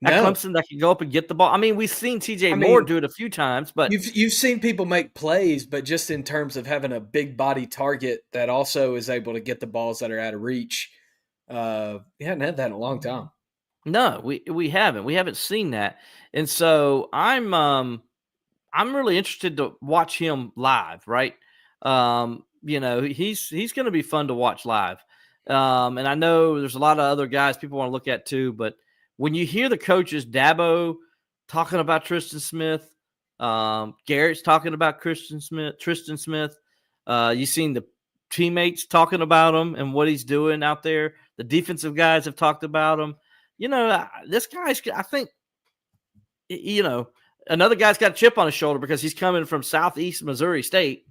at Clemson that can go up and get the ball? I mean, we've seen TJ Moore do it a few times, but you've seen people make plays, but just in terms of having a big body target that also is able to get the balls that are out of reach, we hadn't had that in a long time. No, we haven't. We haven't seen that. And so I'm really interested to watch him live, right? He's going to be fun to watch live. And I know there's a lot of other guys people want to look at too, but when you hear the coaches, Dabo talking about Tristan Smith, Garrett's talking about Tristan Smith, you've seen the teammates talking about him and what he's doing out there. The defensive guys have talked about him. This guy's, I think, another guy's got a chip on his shoulder because he's coming from Southeast Missouri State,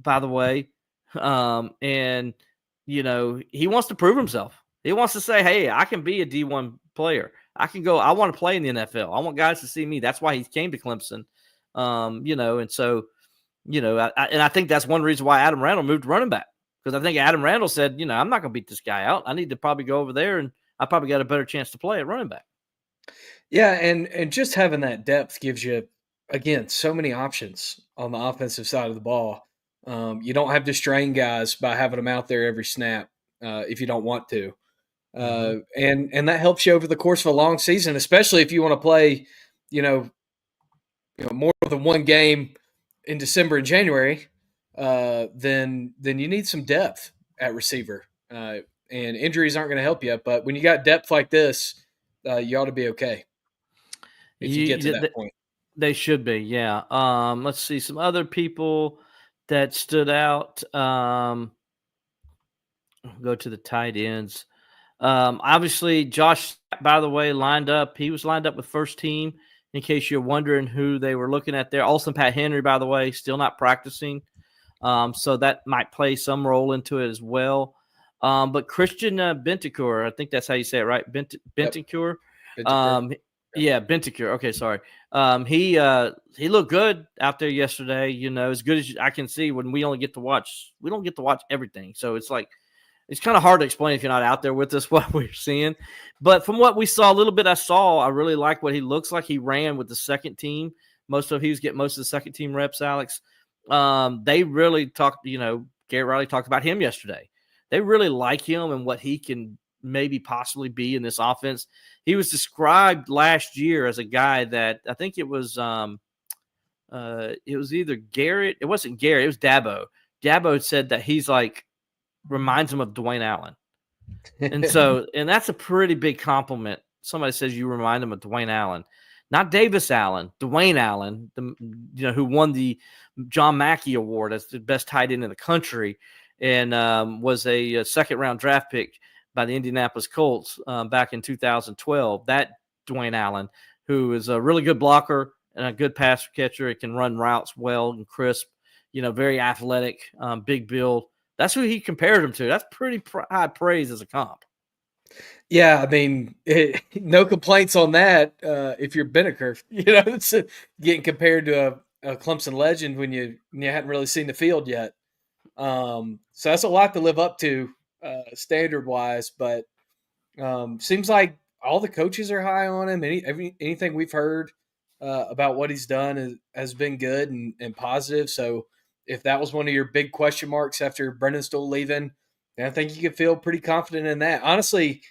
by the way. And, he wants to prove himself. He wants to say, hey, I can be a D1 player. I can go. I want to play in the NFL. I want guys to see me. That's why he came to Clemson. And so, and I think that's one reason why Adam Randall moved running back Because I think Adam Randall said, I'm not going to beat this guy out. I need to probably go over there, and I probably got a better chance to play at running back. Yeah, and just having that depth gives you, again, so many options on the offensive side of the ball. You don't have to strain guys by having them out there every snap if you don't want to. And that helps you over the course of a long season, especially if you want to play, more than one game in December and January. Then you need some depth at receiver, and injuries aren't going to help you. But when you got depth like this, you ought to be okay if you get to that point. They should be, yeah. Let's see some other people that stood out. Go to the tight ends. Obviously, Josh, by the way, lined up. He was lined up with first team, in case you're wondering who they were looking at there. Also, Pat Henry, by the way, still not practicing. So that might play some role into it as well. But Christian Bentancur, I think that's how you say it, right? Bentancur. Yep. Yeah, Bentancur. Okay, sorry. He looked good out there yesterday. As good as I can see. When we don't get to watch everything. So it's like it's kind of hard to explain if you're not out there with us what we're seeing. But from what we saw, a little bit I really like what he looks like. He ran with the second team. He was getting most of the second team reps, Alex. They really talked, Garrett Riley talked about him yesterday. They really like him and what he can maybe possibly be in this offense. He was described last year as a guy that I think it was either Garrett. It wasn't Garrett. It was Dabo. Dabo said that he's like, reminds him of Dwayne Allen. And that's a pretty big compliment. Somebody says you remind him of Dwayne Allen, not Davis Allen, Dwayne Allen, who won the John Mackey Award as the best tight end in the country and was a second-round draft pick by the Indianapolis Colts back in 2012. That Dwayne Allen, who is a really good blocker and a good pass catcher. It can run routes well and crisp, very athletic, big build. That's who he compared him to. That's pretty high praise as a comp. Yeah, I mean, no complaints on that. If you're Bentancur, it's getting compared to a Clemson legend when you hadn't really seen the field yet. So that's a lot to live up to standard wise, but seems like all the coaches are high on him. Anything we've heard about what he's done has been good and positive. So if that was one of your big question marks after Brendan Stoll leaving, then I think you could feel pretty confident in that. Honestly,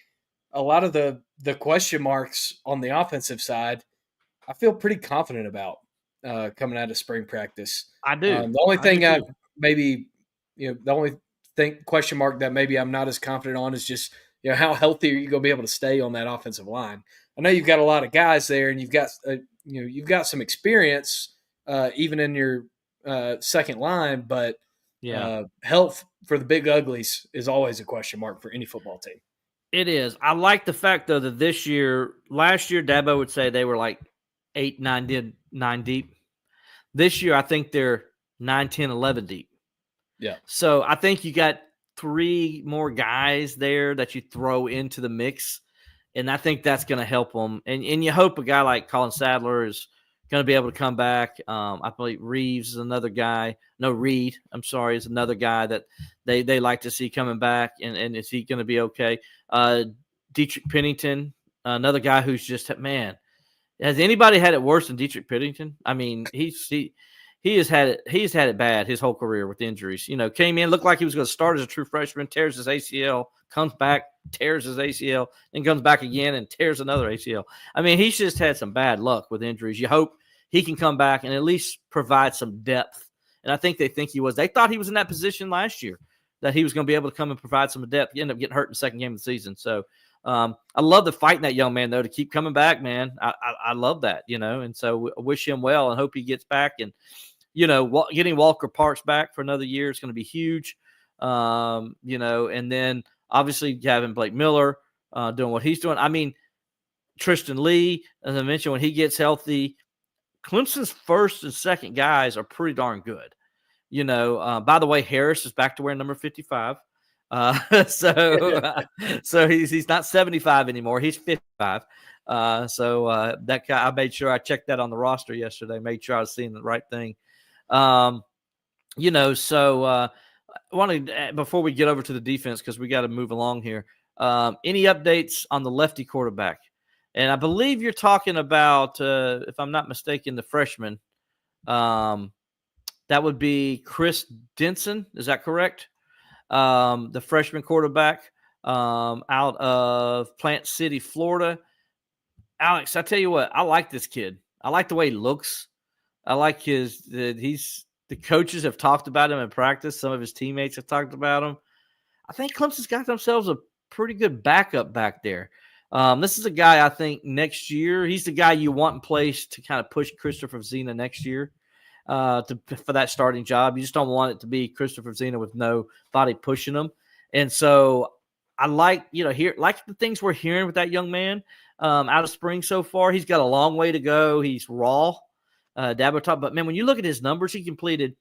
a lot of the question marks on the offensive side, I feel pretty confident about coming out of spring practice. I do. The only thing question mark that maybe I'm not as confident on is just, how healthy are you going to be able to stay on that offensive line? I know you've got a lot of guys there, and you've got some experience even in your second line, but health for the big uglies is always a question mark for any football team. It is. I like the fact, though, that last year, Dabo would say they were like 8, 9 deep. This year, I think they're 9, 10, 11 deep. Yeah. So I think you got 3 more guys there that you throw into the mix, and I think that's going to help them. And you hope a guy like Colin Sadler is going to be able to come back. I believe Reeves is another guy. No, Reed, I'm sorry, is another guy that they like to see coming back. And is he going to be okay? Dietrich Pennington, another guy who's just, man, has anybody had it worse than Dietrich Pennington? I mean, he has had it bad his whole career with injuries. Came in, looked like he was going to start as a true freshman, tears his ACL, comes back, tears his ACL, then comes back again and tears another ACL. I mean, he's just had some bad luck with injuries. You hope he can come back and at least provide some depth. And I think they think he was. They thought he was in that position last year, that he was going to be able to come and provide some depth. He ended up getting hurt in the second game of the season. So I love the fight in that young man, though, to keep coming back, man. I love that, and so I wish him well and hope he gets back. And, getting Walker Parks back for another year is going to be huge, and then obviously having Blake Miller doing what he's doing. I mean, Tristan Lee, as I mentioned, when he gets healthy, Clemson's first and second guys are pretty darn good. By the way, Harris is back to wearing number 55. So he's not 75 anymore. He's 55. That guy, I made sure I checked that on the roster yesterday, made sure I was seeing the right thing. I wanted before we get over to the defense because we got to move along here. Any updates on the lefty quarterback? And I Bleav you're talking about, if I'm not mistaken, the freshman. That would be Chris Denson. Is that correct? The freshman quarterback out of Plant City, Florida. Alex, I tell you what, I like this kid. I like the way he looks. I like the coaches have talked about him in practice. Some of his teammates have talked about him. I think Clemson's got themselves a pretty good backup back there. This is a guy I think next year, he's the guy you want in place to kind of push Christopher Zena next year for that starting job. You just don't want it to be Christopher Zena with nobody pushing him. And so I like the things we're hearing with that young man out of spring so far. He's got a long way to go. He's raw. Dabo talked, but man, when you look at his numbers, he completed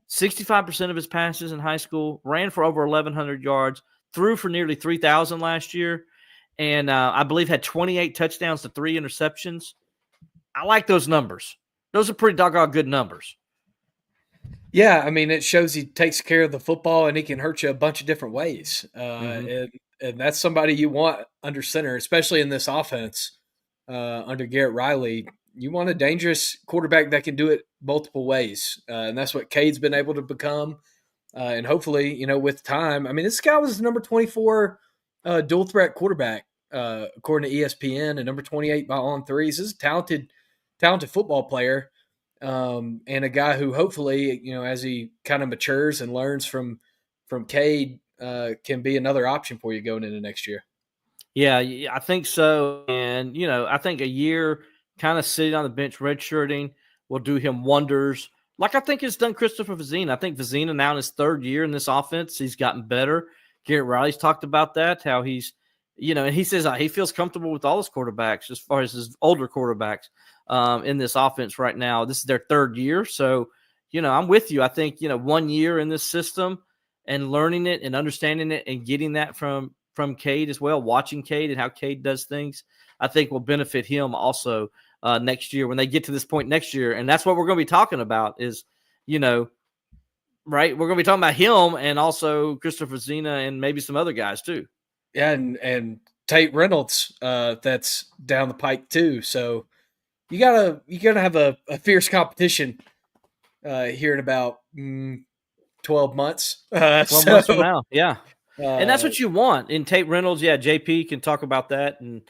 65% of his passes in high school, ran for over 1,100 yards, threw for nearly 3,000 last year, and I Bleav had 28 touchdowns to 3 interceptions. I like those numbers. Those are pretty doggone good numbers. Yeah, I mean, it shows he takes care of the football and he can hurt you a bunch of different ways. And that's somebody you want under center, especially in this offense under Garrett Riley. You want a dangerous quarterback that can do it multiple ways. And that's what Cade's been able to become. And hopefully, with time, I mean, this guy was the number 24 dual threat quarterback, according to ESPN, and number 28 by on threes. This is a talented football player. And a guy who hopefully, as he kind of matures and learns from Cade, can be another option for you going into next year. Yeah, I think so. And, I think a year kind of sitting on the bench redshirting will do him wonders. Like I think it's done Christopher Vizina. I think Vizina now in his 3rd year in this offense, he's gotten better. Garrett Riley's talked about that, how he's, and he says he feels comfortable with all his quarterbacks as far as his older quarterbacks in this offense right now. This is their 3rd year. So, I'm with you. I think, 1 year in this system and learning it and understanding it and getting that from Cade as well, watching Cade and how Cade does things, I think will benefit him also next year when they get to this point next year. And that's what we're going to be talking about is, right? We're going to be talking about him and also Christopher Zena and maybe some other guys too. Yeah, and Tate Reynolds, that's down the pike too. So you gotta have a fierce competition here in about 12 months. 12 months from now, yeah. And that's what you want. In Tate Reynolds, yeah, JP can talk about that, and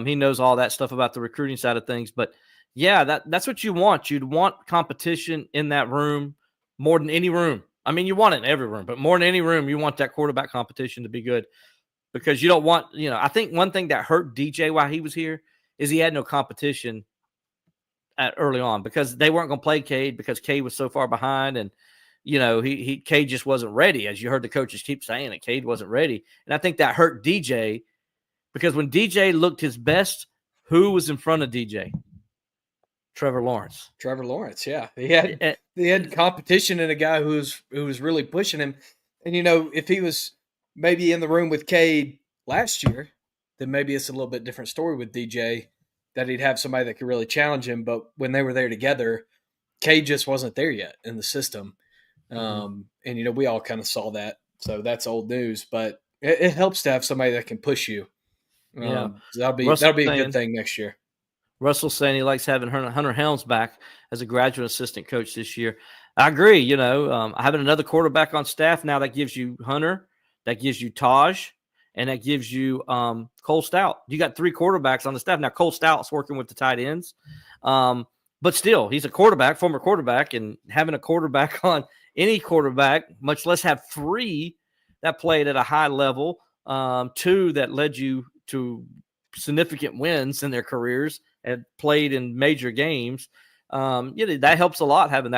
he knows all that stuff about the recruiting side of things. But, yeah, that's what you want. You'd want competition in that room more than any room. I mean, you want it in every room, but more than any room, you want that quarterback competition to be good because you don't want – I think one thing that hurt DJ while he was here is he had no competition early on because they weren't going to play Cade because Cade was so far behind and – Cade just wasn't ready. As you heard the coaches keep saying it, Cade wasn't ready. And I think that hurt DJ because when DJ looked his best, who was in front of DJ? Trevor Lawrence. Trevor Lawrence, yeah. He had competition and a guy who was really pushing him. And, if he was maybe in the room with Cade last year, then maybe it's a little bit different story with DJ, that he'd have somebody that could really challenge him. But when they were there together, Cade just wasn't there yet in the system. And we all kind of saw that, so that's old news. But it helps to have somebody that can push you. Yeah, that'll be a good thing next year. Russell's saying he likes having Hunter Helms back as a graduate assistant coach this year. I agree. Having another quarterback on staff now that gives you Hunter, that gives you Taj, and that gives you Cole Stout. You got 3 quarterbacks on the staff now. Cole Stout's working with the tight ends, but still, he's a quarterback, former quarterback, and having a quarterback on any quarterback, much less have 3 that played at a high level, 2 that led you to significant wins in their careers and played in major games. That helps a lot having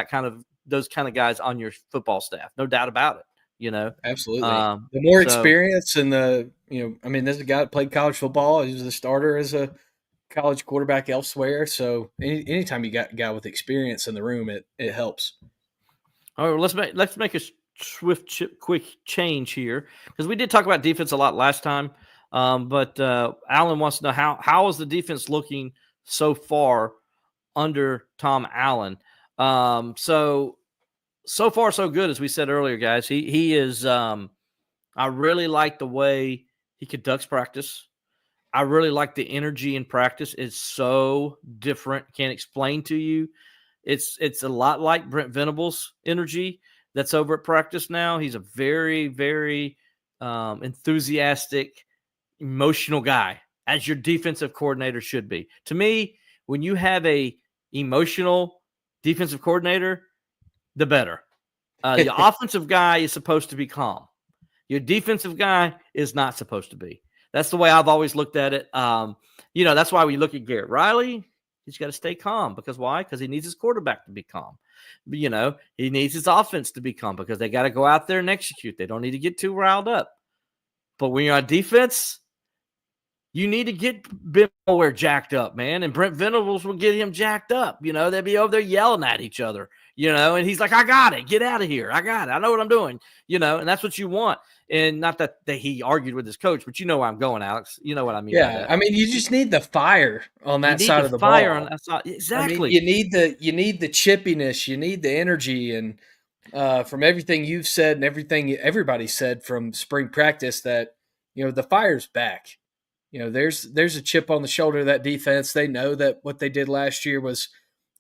those kind of guys on your football staff, no doubt about it. Absolutely. The more experience and this is a guy that played college football. He was a starter as a college quarterback elsewhere. So anytime you got a guy with experience in the room, it helps. All right, let's make a quick change here because we did talk about defense a lot last time. But Alan wants to know how is the defense looking so far under Tom Allen? So so far so good, as we said earlier, guys. He is. I really like the way he conducts practice. I really like the energy in practice. It's so different. Can't explain to you. It's a lot like Brent Venables' energy that's over at practice now. He's a very, very enthusiastic, emotional guy, as your defensive coordinator should be. To me, when you have a emotional defensive coordinator, the better. The offensive guy is supposed to be calm. Your defensive guy is not supposed to be. That's the way I've always looked at it. That's why we look at Garrett Riley. He's got to stay calm. Because why? Because he needs his quarterback to be calm. But, he needs his offense to be calm because they got to go out there and execute. They don't need to get too riled up. But when you're on defense, you need to get Ben Boulware jacked up, man. And Brent Venables will get him jacked up. They'll be over there yelling at each other, and he's like, I got it. Get out of here. I got it. I know what I'm doing, and that's what you want. And not that he argued with his coach, but you know where I'm going, Alex. You know what I mean. Yeah, I mean, you just need the fire on that side of the ball. Fire on that side, exactly. I mean, you need the chippiness, you need the energy, and from everything you've said and everything everybody said from spring practice, that the fire's back. There's a chip on the shoulder of that defense. They know that what they did last year was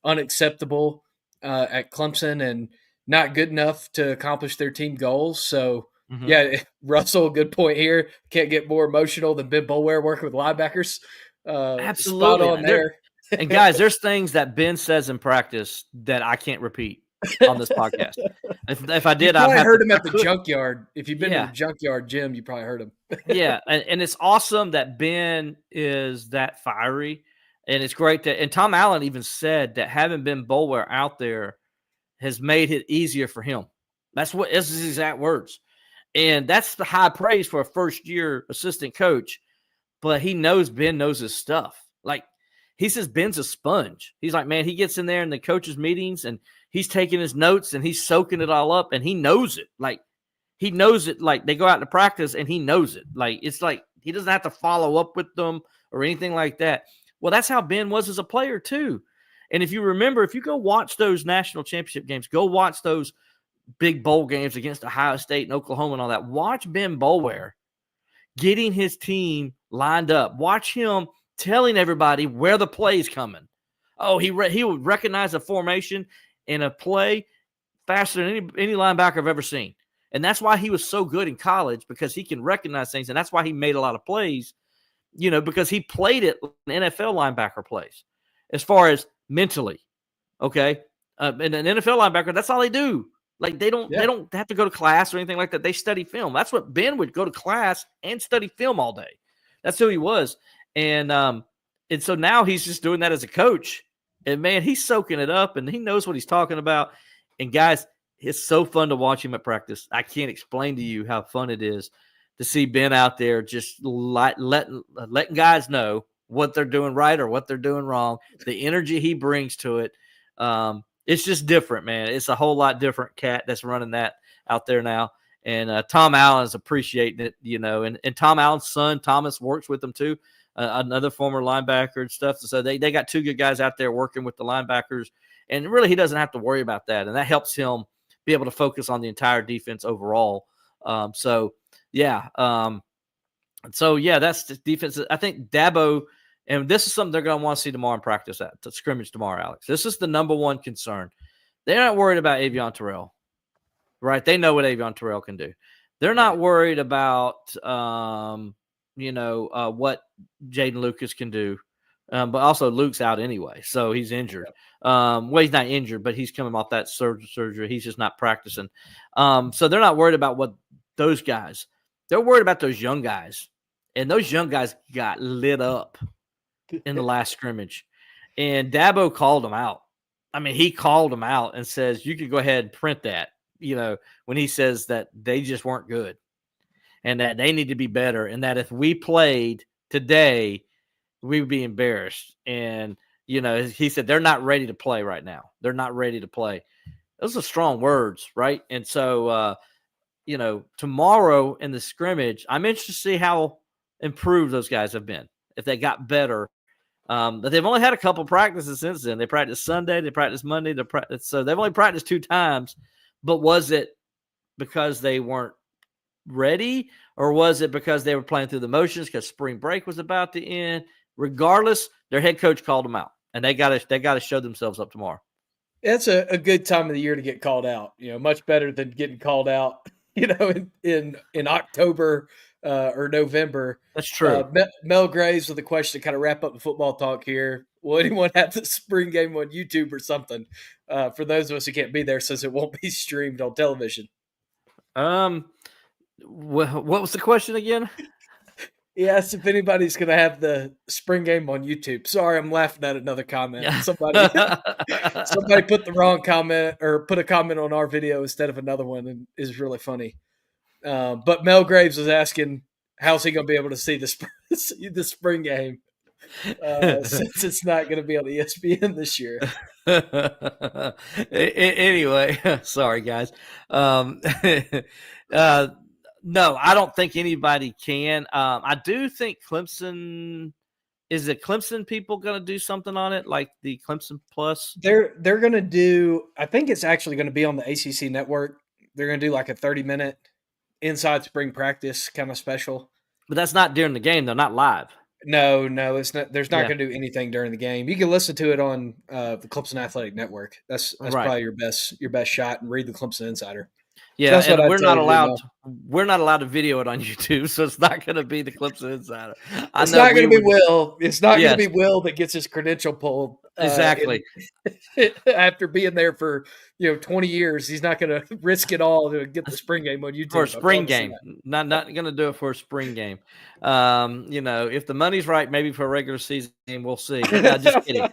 unacceptable at Clemson and not good enough to accomplish their team goals. So. Mm-hmm. Yeah, Russell, good point here. Can't get more emotional than Ben Boulware working with linebackers. Absolutely. Spot on there. And guys, there's things that Ben says in practice that I can't repeat on this podcast. If I did, I heard him at the junkyard. If you've been to the junkyard gym, you probably heard him. Yeah, and it's awesome that Ben is that fiery, and it's great that. And Tom Allen even said that having Ben Boulware out there has made it easier for him. That's his exact words. And that's the high praise for a first-year assistant coach. But Ben knows his stuff. Like, he says Ben's a sponge. He's like, man, he gets in there in the coaches' meetings, and he's taking his notes, and he's soaking it all up, and he knows it. Like, he knows it. Like, they go out to practice, and he knows it. Like, it's like he doesn't have to follow up with them or anything like that. Well, that's how Ben was as a player, too. And if you remember, if you go watch those national championship games, go watch those big bowl games against Ohio State and Oklahoma and all that. Watch Ben Boulware getting his team lined up. Watch him telling everybody where the play is coming. Oh, he would recognize a formation and a play faster than any linebacker I've ever seen. And that's why he was so good in college, because he can recognize things, and that's why he made a lot of plays, because he played it in NFL linebacker plays as far as mentally, okay? And an NFL linebacker, that's all they do. Like, they don't have to go to class or anything like that. They study film. That's what Ben would go to class and study film all day. That's who he was. And so now he's just doing that as a coach. And, man, he's soaking it up, and he knows what he's talking about. And, guys, it's so fun to watch him at practice. I can't explain to you how fun it is to see Ben out there just letting guys know what they're doing right or what they're doing wrong, the energy he brings to it. It's just different, man. It's a whole lot different cat that's running that out there now. And Tom Allen's appreciating it, and Tom Allen's son, Thomas, works with them too, another former linebacker and stuff. So they got two good guys out there working with the linebackers. And really, he doesn't have to worry about that. And that helps him be able to focus on the entire defense overall. That's the defense. I think Dabo, and this is something they're going to want to see tomorrow in practice at the scrimmage tomorrow, Alex. This is the number one concern. They're not worried about Avion Terrell, right? They know what Avion Terrell can do. They're not worried about, what Jaden Lucas can do. But also Luke's out anyway, so he's injured. He's not injured, but he's coming off that surgery. He's just not practicing. So they're not worried about what those guys. They're worried about those young guys. And those young guys got lit up in the last scrimmage. And Dabo called them out. I mean, he called them out and says, you can go ahead and print that, when he says that they just weren't good and that they need to be better, and that if we played today, we would be embarrassed. And, he said they're not ready to play right now. They're not ready to play. Those are strong words, right? And so, tomorrow in the scrimmage, I'm interested to see how improved those guys have been, if they got better. But they've only had a couple practices since then. They practiced Sunday, they practiced Monday, so they've only practiced 2 times. But was it because they weren't ready, or was it because they were playing through the motions because spring break was about to end? Regardless, their head coach called them out, and they got to show themselves up tomorrow. It's a good time of the year to get called out. Much better than getting called out, in October or November. That's true. Mel Graves with a question to kind of wrap up the football talk here. Will anyone have the spring game on YouTube or something? For those of us who can't be there, since it won't be streamed on television. What was the question again? He asked if anybody's going to have the spring game on YouTube. Sorry, I'm laughing at another comment. Somebody put the wrong comment or put a comment on our video instead of another one, and is really funny. But Mel Graves was asking, how's he going to be able to see the spring game since it's not going to be on ESPN this year? Anyway, sorry guys. No, I don't think anybody can. I do think Clemson. Is the Clemson people going to do something on it, like the Clemson Plus? They're going to do. I think it's actually going to be on the ACC network. They're going to do like a 30-minute inside spring practice kind of special. But that's not during the game, though. Not live. No, it's not. There's not going to do anything during the game. You can listen to it on the Clemson Athletic Network. That's right. Probably your best shot, and read the Clemson Insider. Yeah, so and we're not allowed. We're not allowed to video it on YouTube, so it's not going to be the Clipson Insider. It's not going to be Will. It's not going to be Will that gets his credential pulled. Exactly. After being there for 20 years, he's not going to risk it all to get the spring game on YouTube for a spring game. Not going to do it for a spring game. If the money's right, maybe for a regular season game, we'll see. No, just kidding.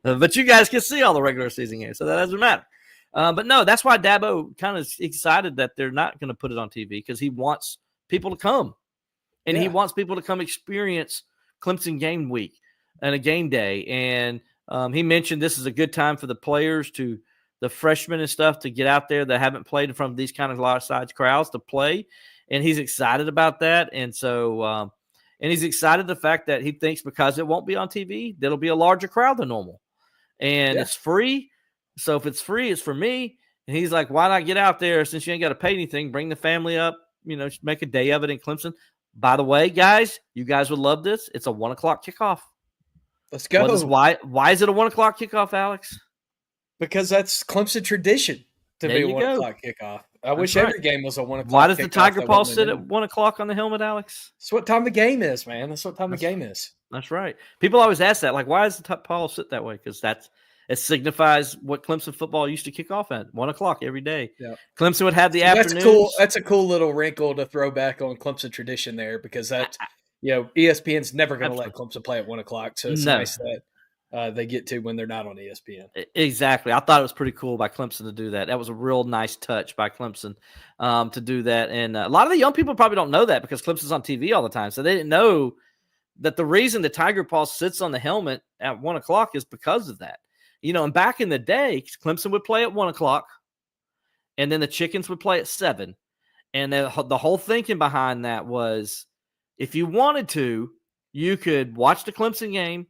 But you guys can see all the regular season games, so that doesn't matter. But no, that's why Dabo kind of excited that they're not going to put it on TV, because he wants people to come, and he wants people to come experience Clemson game week and a game day. And he mentioned this is a good time for the players, the freshmen and stuff, to get out there that haven't played in front of these kind of large-sized crowds to play, and he's excited about that. And so and he's excited the fact that he thinks because it won't be on TV, that'll be a larger crowd than normal. And it's free. So if it's free, it's for me. And he's like, why not get out there since you ain't got to pay anything? Bring the family up, make a day of it in Clemson. By the way, guys, you guys would love this. It's a 1:00 kickoff. Let's go. Why is it a 1:00 kickoff, Alex? Because that's Clemson tradition to be a 1:00 kickoff. I wish every game was a 1:00. Why does the Tiger Paw sit at 1:00 on the helmet, Alex? That's what time the game is, man. That's what time the game is. That's right. People always ask that, like, why does the Paw sit that way? Because it signifies what Clemson football used to kick off at 1:00 every day. Yep. Clemson would have the afternoon. That's a cool little wrinkle to throw back on Clemson tradition there, because that ESPN's never going to let Clemson play at 1:00. So it's nice that they get to when they're not on ESPN. Exactly. I thought it was pretty cool by Clemson to do that. That was a real nice touch by Clemson to do that. And a lot of the young people probably don't know that, because Clemson's on TV all the time. So they didn't know that the reason the Tiger Paw sits on the helmet at 1:00 is because of that. And back in the day, Clemson would play at 1:00, and then the Chickens would play at 7. And the whole thinking behind that was, if you wanted to, you could watch the Clemson game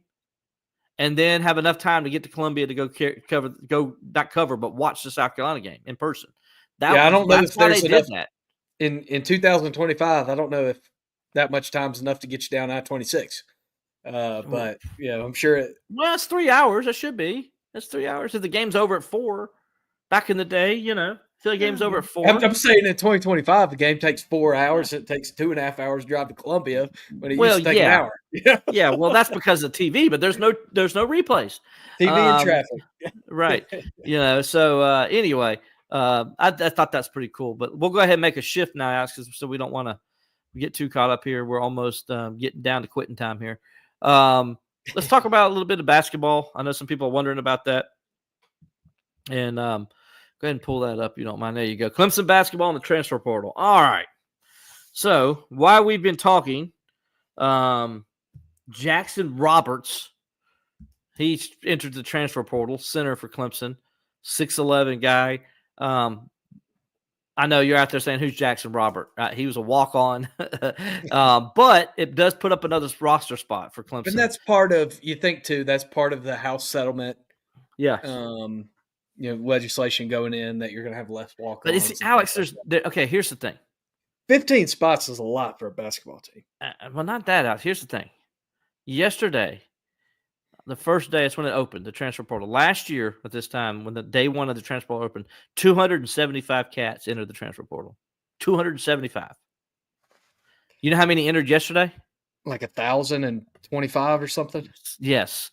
and then have enough time to get to Columbia to but watch the South Carolina game in person. I don't know if there's enough that. In 2025. I don't know if that much time is enough to get you down I-26. But I'm sure it's 3 hours. It should be. That's 3 hours. If the game's over at 4, back in the day, till the game's over at 4. I'm saying in 2025, the game takes 4 hours. It takes 2.5 hours to drive to Columbia, but it used to take an hour. Yeah, well, that's because of TV, but there's no replays. TV and traffic. Right. So anyway, I thought that's pretty cool. But we'll go ahead and make a shift now, Alex, so we don't want to get too caught up here. We're almost getting down to quitting time here. Let's talk about a little bit of basketball. I know some people are wondering about that. And go ahead and pull that up, if you don't mind. There you go. Clemson basketball in the transfer portal. All right. So while we've been talking, Jackson Roberts, he entered the transfer portal, center for Clemson, 6'11" guy. I know you're out there saying, who's Jackson Robert? He was a walk-on. But it does put up another roster spot for Clemson. And that's part of, you think, too, that's part of the house settlement Yeah. Legislation going in that you're going to have less walk-ons. But it's Alex. Okay. Here's the thing. 15 spots is a lot for a basketball team. Well, not that, Alex. Here's the thing. Yesterday, the first day, it's when it opened, the transfer portal. Last year at this time, when the day one of the transfer portal opened, 275 cats entered the transfer portal. 275. You know how many entered yesterday? Like 1,025 or something? Yes.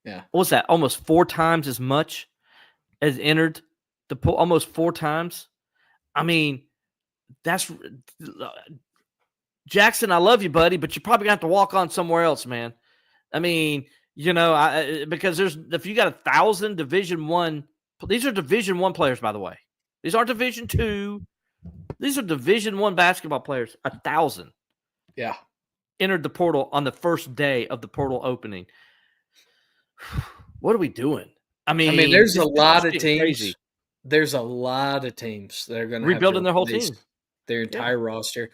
Yeah. What was that? Almost 4 times as much as entered the pool. Almost 4 times. I mean, that's Jackson. I love you, buddy, but you're probably going to have to walk on somewhere else, man. I mean, because if you got 1,000 Division I, these are Division I players, by the way. These aren't Division II. These are Division I basketball players. 1,000. Yeah. Entered the portal on the first day of the portal opening. What are we doing? I mean, there's a lot of teams. Crazy. There's a lot of teams that are going to rebuilding their whole team, their entire roster.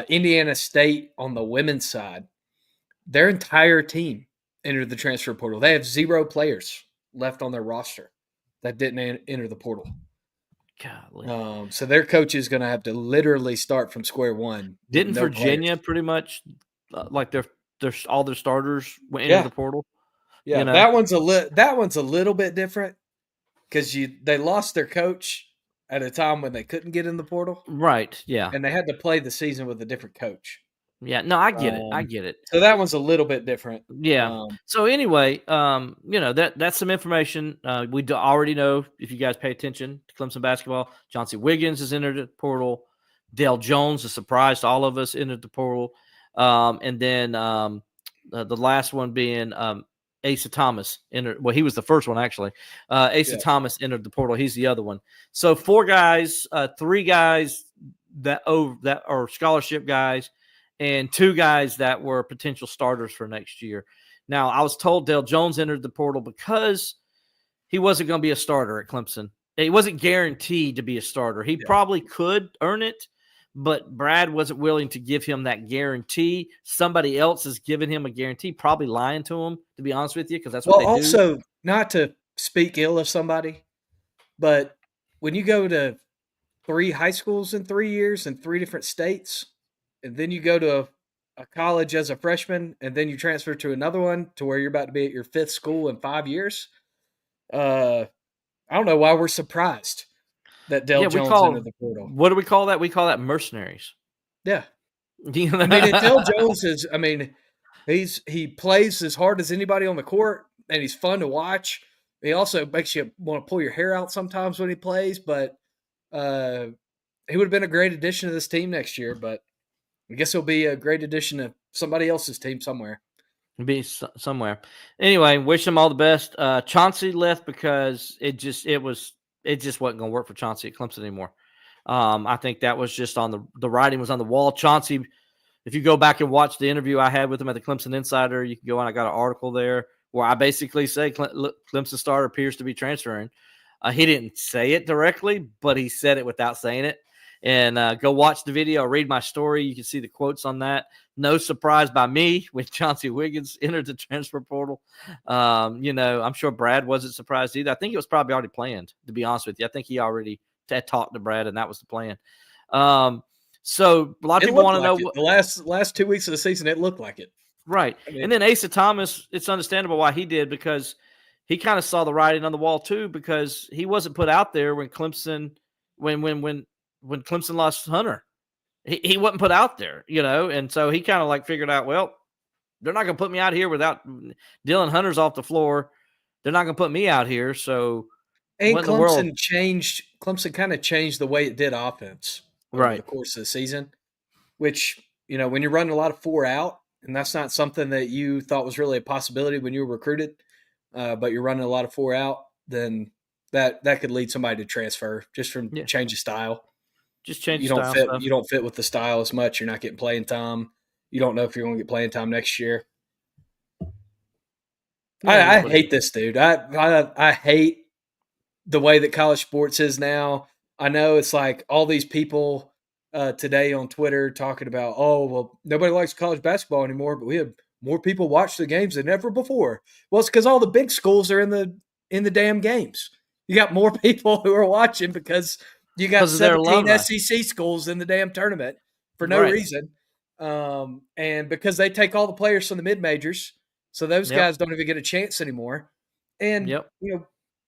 Indiana State on the women's side, their entire team entered the transfer portal. They have 0 players left on their roster that didn't enter the portal. Golly. So their coach is going to have to literally start from square one. Didn't Virginia pretty much like their all their starters went into the portal? Yeah, that one's a little bit different because they lost their coach at a time when they couldn't get in the portal, right? Yeah, and they had to play the season with a different coach. Yeah, no, I get it. I get it. So that one's a little bit different. Yeah. So anyway, that's some information. We already know, if you guys pay attention to Clemson basketball, Chauncey Wiggins has entered the portal. Dale Jones, a surprise to all of us, entered the portal. And then the last one being Asa Thomas entered. Well, he was the first one, actually. Asa Thomas entered the portal. He's the other one. So 4 guys, 3 guys that are scholarship guys, and 2 guys that were potential starters for next year. Now, I was told Dale Jones entered the portal because he wasn't going to be a starter at Clemson. He wasn't guaranteed to be a starter. He probably could earn it, but Brad wasn't willing to give him that guarantee. Somebody else has given him a guarantee, probably lying to him, to be honest with you, because that's what they do. Also, not to speak ill of somebody, but when you go to 3 high schools in 3 years in 3 different states, and then you go to a college as a freshman, and then you transfer to another one to where you're about to be at your 5th school in 5 years. I don't know why we're surprised that Dale Jones entered the portal. What do we call that? We call that mercenaries. Yeah. Dale Jones is, he plays as hard as anybody on the court, and he's fun to watch. He also makes you want to pull your hair out sometimes when he plays, but he would have been a great addition to this team next year, but I guess he'll be a great addition to somebody else's team somewhere. Be somewhere. Anyway, wish him all the best. Chauncey left because it just wasn't going to work for Chauncey at Clemson anymore. I think that was just on the writing was on the wall. Chauncey, if you go back and watch the interview I had with him at the Clemson Insider, you can go on. I got an article there where I basically say Clemson star appears to be transferring. He didn't say it directly, but he said it without saying it. And go watch the video, read my story. You can see the quotes on that. No surprise by me when Chauncey Wiggins entered the transfer portal. I'm sure Brad wasn't surprised either. I think it was probably already planned, to be honest with you. I think he already had talked to Brad, and that was the plan. So a lot of people want to know. The last 2 weeks of the season, it looked like it. Right. And then Asa Thomas, it's understandable why he did, because he kind of saw the writing on the wall too, because he wasn't put out there when Clemson when Clemson lost Hunter. He wasn't put out there, and so he kind of figured out, well, they're not going to put me out here without Dylan Hunter's off the floor. They're not going to put me out here. So, and Clemson kind of changed the way it did offense over the course of the season, which, when you're running a lot of 4 out, and that's not something that you thought was really a possibility when you were recruited, but you're running a lot of 4 out, then that could lead somebody to transfer just from change of style. Just change you don't fit with the style as much. You're not getting playing time. You don't know if you're going to get playing time next year. I hate this, dude. I hate the way that college sports is now. I know it's like all these people today on Twitter talking about, oh, well, nobody likes college basketball anymore, but we have more people watch the games than ever before. Well, it's because all the big schools are in in the damn games. You got more people who are watching because you got 17 SEC schools in the damn tournament for no reason. And because they take all the players from the mid-majors, so those guys don't even get a chance anymore. And, you know,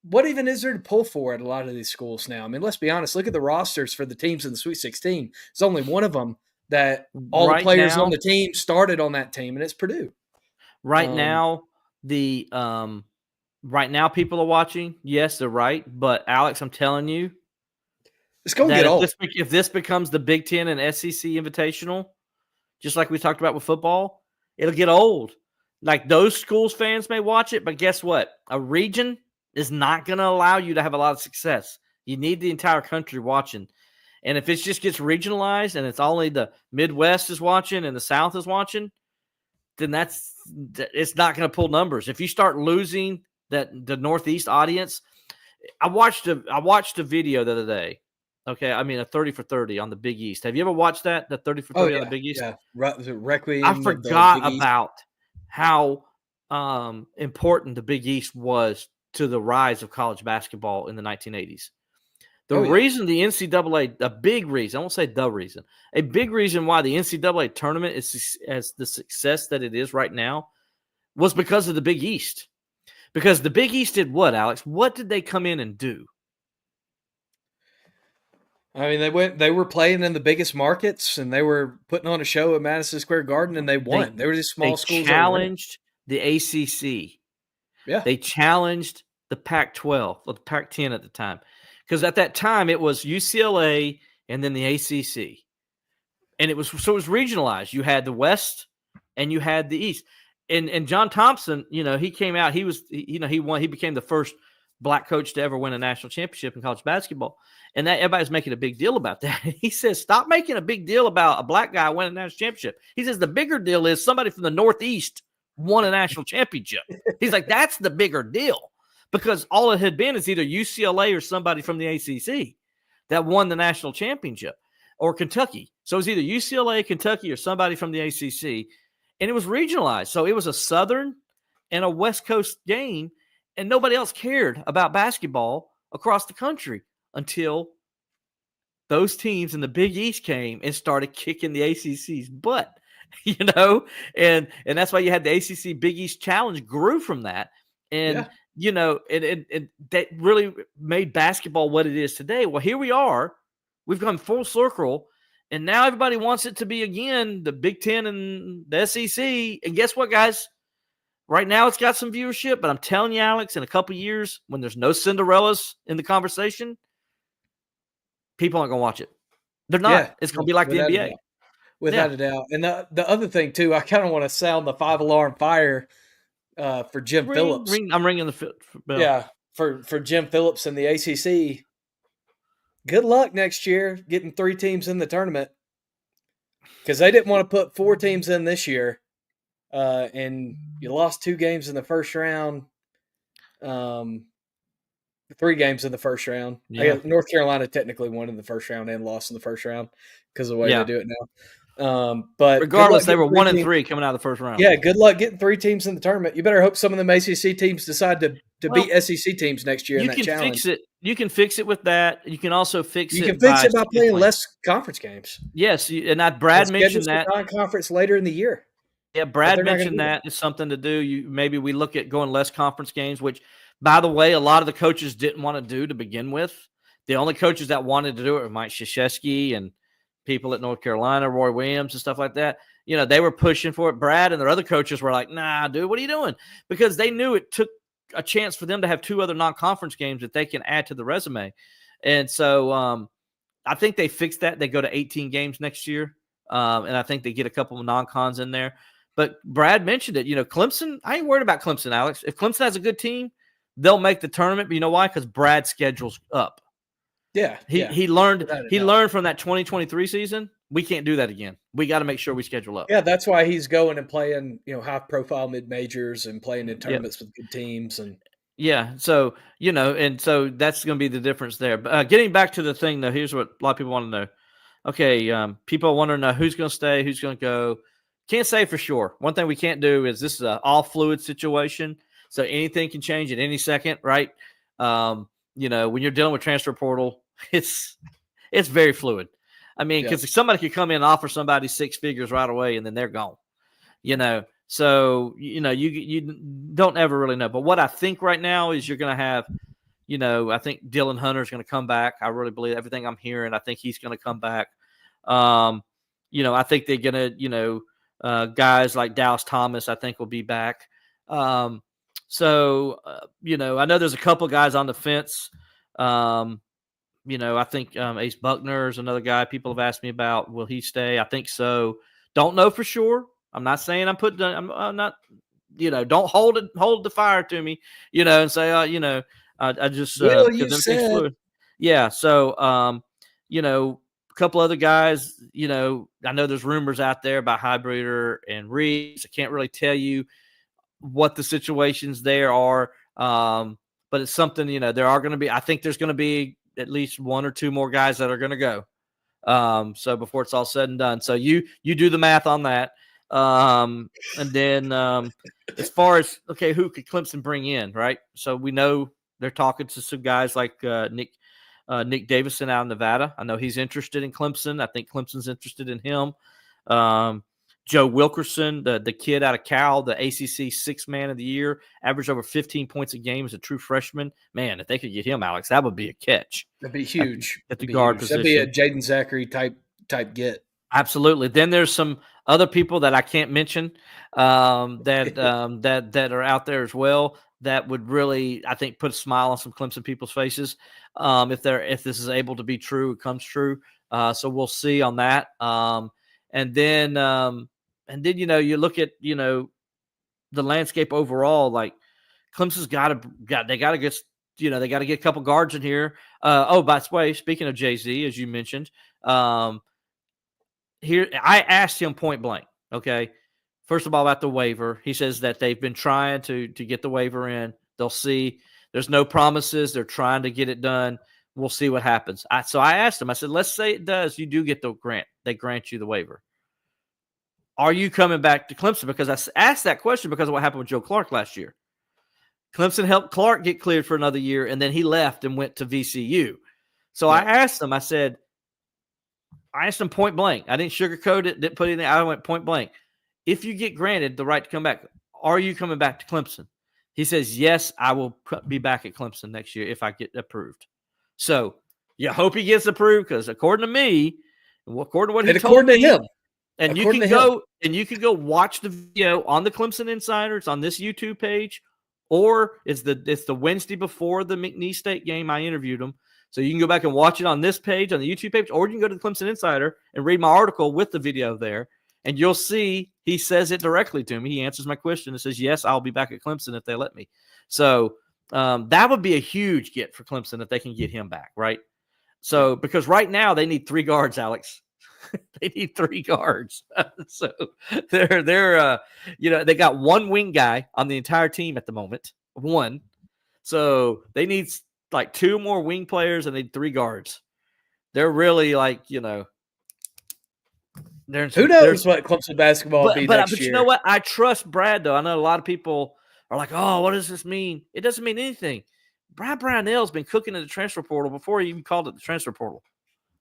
what even is there to pull for at a lot of these schools now? I mean, let's be honest. Look at the rosters for the teams in the Sweet 16. There's only one of them that all the players on the team started on that team, and it's Purdue. Right now, right now people are watching. Yes, they're right. But, Alex, I'm telling you, it's going to get old. If this becomes the Big Ten and SEC Invitational, just like we talked about with football, it'll get old. Like those schools fans may watch it, but guess what? A region is not going to allow you to have a lot of success. You need the entire country watching. And if it just gets regionalized and it's only the Midwest is watching and the South is watching, then it's not going to pull numbers. If you start losing the Northeast audience, I watched a video the other day. Okay, I mean a 30 for 30 on the Big East. Have you ever watched that? The 30 for 30 on the Big East? Yeah, Requiem. I forgot about how important the Big East was to the rise of college basketball in the 1980s. The reason the NCAA, a big reason, I won't say the reason, a big reason why the NCAA tournament is as the success that it is right now was because of the Big East. Because the Big East did what, Alex? What did they come in and do? I mean, they were playing in the biggest markets, and they were putting on a show at Madison Square Garden, and they won. They were these small schools. They challenged the ACC. Yeah. They challenged the Pac-12, or the Pac-10 at the time. Because at that time, it was UCLA and then the ACC. And it was regionalized. You had the West and you had the East. And John Thompson, he came out. He became the first black coach to ever win a national championship in college basketball. And that everybody's making a big deal about that. He says, stop making a big deal about a black guy winning a national championship. He says the bigger deal is somebody from the Northeast won a national championship. He's like, that's the bigger deal. Because all it had been is either UCLA or somebody from the ACC that won the national championship, or Kentucky. So it was either UCLA, Kentucky, or somebody from the ACC. And it was regionalized. So it was a Southern and a West Coast game, and nobody else cared about basketball across the country until those teams in the Big East came and started kicking the ACC's butt, and that's why you had the ACC Big East Challenge grew from that. And, it that really made basketball what it is today. Well, here we are. We've gone full circle, and now everybody wants it to be, again, the Big Ten and the SEC. And guess what, guys? Right now it's got some viewership, but I'm telling you, Alex, in a couple of years, when there's no Cinderellas in the conversation, people aren't going to watch it. They're not. Yeah, it's going to be like the NBA. Without a doubt. And the other thing, too, I kind of want to sound the 5-alarm fire for Jim Phillips. I'm ringing the bell. Yeah, for Jim Phillips and the ACC. Good luck next year getting 3 teams in the tournament, because they didn't want to put 4 teams in this year, and you lost 2 games in the first round, 3 games in the first round. Yeah. North Carolina technically won in the first round and lost in the first round because of the way they do it now. But regardless, they were 1-3 coming out of the first round. Yeah, good luck getting 3 teams in the tournament. You better hope some of them ACC teams decide to beat SEC teams next year in that challenge. Fix it. You can fix it with that. You can also fix it. You can fix it by playing less conference games. Yes, and Brad mentioned that non-conference later in the year. Yeah, Brad mentioned that is something to do. Maybe we look at going less conference games, which, by the way, a lot of the coaches didn't want to do to begin with. The only coaches that wanted to do it were Mike Krzyzewski and people at North Carolina, Roy Williams and stuff like that. They were pushing for it. Brad and their other coaches were like, nah, dude, what are you doing? Because they knew it took a chance for them to have 2 other non-conference games that they can add to the resume. And so I think they fixed that. They go to 18 games next year. And I think they get a couple of non-cons in there. But Brad mentioned it. Clemson, I ain't worried about Clemson, Alex. If Clemson has a good team, they'll make the tournament. But you know why? Because Brad's schedule's up. Yeah. He learned from that 2023 season. We can't do that again. We got to make sure we schedule up. Yeah, that's why he's going and playing, high-profile mid-majors and playing in tournaments with good teams. And so, and so that's going to be the difference there. But getting back to the thing, though, here's what a lot of people want to know. Okay, people want to know who's going to stay, who's going to go. Can't say for sure. One thing we can't do is this is an all-fluid situation. So anything can change at any second, right? When you're dealing with transfer portal, it's very fluid. I mean, because somebody could come in and offer somebody 6 figures right away, and then they're gone. So you don't ever really know. But what I think right now is you're going to have, I think Dylan Hunter is going to come back. I really believe everything I'm hearing. I think he's going to come back. I think they're going to, guys like Dallas Thomas, I think will be back. I know there's a couple guys on the fence. I think Ace Buckner is another guy people have asked me about. Will he stay? I think so. Don't know for sure. I'm not saying I'm not, don't hold the fire to me, and say, I just, Will you said. Fluid. Yeah. So, a couple other guys, I know there's rumors out there about Highbreeder and Reeves. I can't really tell you what the situations there are. But it's something, there are going to be, I think there's going to be at least 1 or 2 more guys that are going to go. So before it's all said and done. So you do the math on that. And then as far as, okay, who could Clemson bring in, right? So we know they're talking to some guys like Nick Davison out in Nevada. I know he's interested in Clemson. I think Clemson's interested in him. Joe Wilkerson, the kid out of Cal, the ACC 6th man of the year, averaged over 15 points a game as a true freshman. Man, if they could get him, Alex, that would be a catch. That'd be huge. At the guard position. That'd be a Jaden Zachary type get. Absolutely. Then there's some other people that I can't mention that are out there as well that would really, I think, put a smile on some Clemson people's faces if this is able to be true, it comes true. So we'll see on that. And then you look at the landscape overall. Like Clemson's got to get they got to get a couple guards in here. By the way, speaking of Jay-Z, as you mentioned, here I asked him point blank. Okay, first of all about the waiver, he says that they've been trying to get the waiver in. They'll see. There's no promises. They're trying to get it done. We'll see what happens. So I asked him. I said, let's say it does. You do get the grant. They grant you the waiver. Are you coming back to Clemson? Because I asked that question because of what happened with Joe Clark last year. Clemson helped Clark get cleared for another year, and then he left and went to VCU. So I asked him. I asked him point blank. I didn't sugarcoat it. Didn't put anything. I went point blank. If you get granted the right to come back, are you coming back to Clemson? He says, yes, I will be back at Clemson next year if I get approved. So you hope he gets approved because according to me, according to what he told me, him, and you can go watch the video on the Clemson Insider. It's on this YouTube page, or it's the Wednesday before the McNeese State game. I interviewed him, so you can go back and watch it on this page, on the YouTube page, or you can go to the Clemson Insider and read my article with the video there, and you'll see he says it directly to me. He answers my question and says, "Yes, I'll be back at Clemson if they let me." So that would be a huge get for Clemson if they can get him back, right? So because right now they need 3 guards, Alex. They need 3 guards. So they're they got 1 wing guy on the entire team at the moment. 1. So they need like 2 more wing players and they need 3 guards. They're really who knows what Clemson basketball will be next year. But you know what? I trust Brad, though. I know a lot of people are like, oh, what does this mean? It doesn't mean anything. Brad Brownell's been cooking in the transfer portal before he even called it the transfer portal.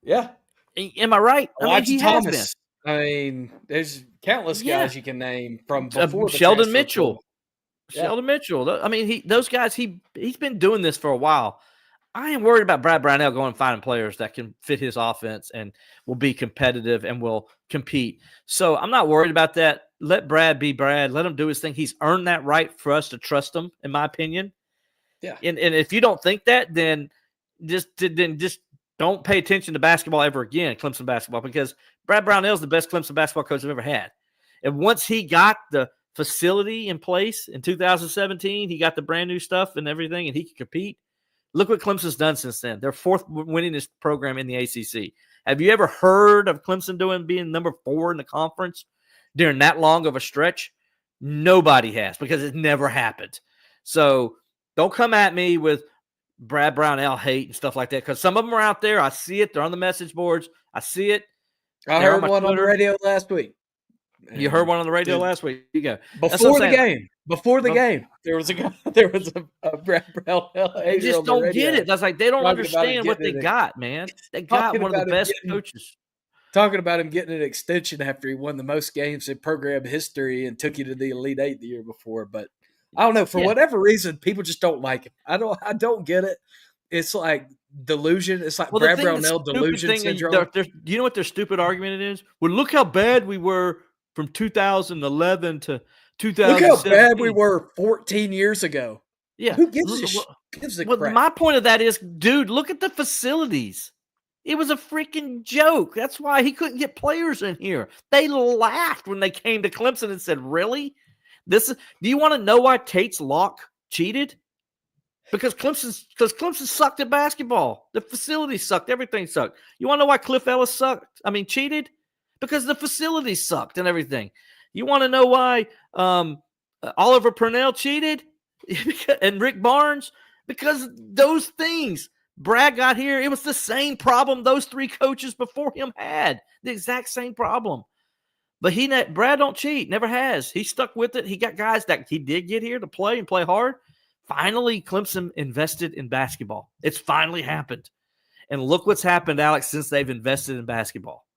Yeah. Am I right? Elijah Thomas. I mean, there's countless guys you can name from before Sheldon Mitchell. Yeah. Sheldon Mitchell. I mean, those guys, he's been doing this for a while. I am worried about Brad Brownell going and finding players that can fit his offense and will be competitive and will compete. So I'm not worried about that. Let Brad be Brad. Let him do his thing. He's earned that right for us to trust him, in my opinion. Yeah. And if you don't think that, then just don't pay attention to basketball ever again, Clemson basketball, because Brad Brownell is the best Clemson basketball coach I've ever had. And once he got the facility in place in 2017, he got the brand new stuff and everything, and he could compete. Look what Clemson's done since then. They're 4th winningest program in the ACC. Have you ever heard of Clemson being number 4 in the conference during that long of a stretch? Nobody has, because it never happened. So don't come at me with Brad Brownell hate and stuff like that, because some of them are out there. I see it. They're on the message boards. I see it. I heard one on the radio last week. You heard one on the radio last week. There you go. Before the game. Before the game, there was a guy, there was a Brad Brownell They hater just on the don't get radio it. That's like they don't talking about him understand what they getting got, man. They got talking one of the about him best getting coaches. talking about him getting an extension after he won the most games in program history and took you to the Elite Eight the year before. But I don't know, for Yeah. whatever reason, people just don't like him. I don't get it. It's like delusion. It's like Brad Brownell delusion syndrome. You know what their stupid argument is? Well, look how bad we were from 2011 to Look 2017. how bad we were 14 years ago. Yeah. Who gives a Well, crap? my point of that is, dude, look at the facilities. It was a freaking joke. That's why he couldn't get players in here. They laughed when they came to Clemson and said, "Really? Do you want to know why Tate's Lock cheated? Because Clemson sucked at basketball. The facilities sucked. Everything sucked. You want to know why Cliff Ellis cheated? Because the facilities sucked and everything. You want to know why Oliver Purnell cheated and Rick Barnes? Because those things. Brad got here. It was the same problem those three coaches before him had. The exact same problem. But Brad don't cheat. Never has. He stuck with it. He got guys that he did get here to play and play hard. Finally, Clemson invested in basketball. It's finally happened. And look what's happened, Alex, since they've invested in basketball.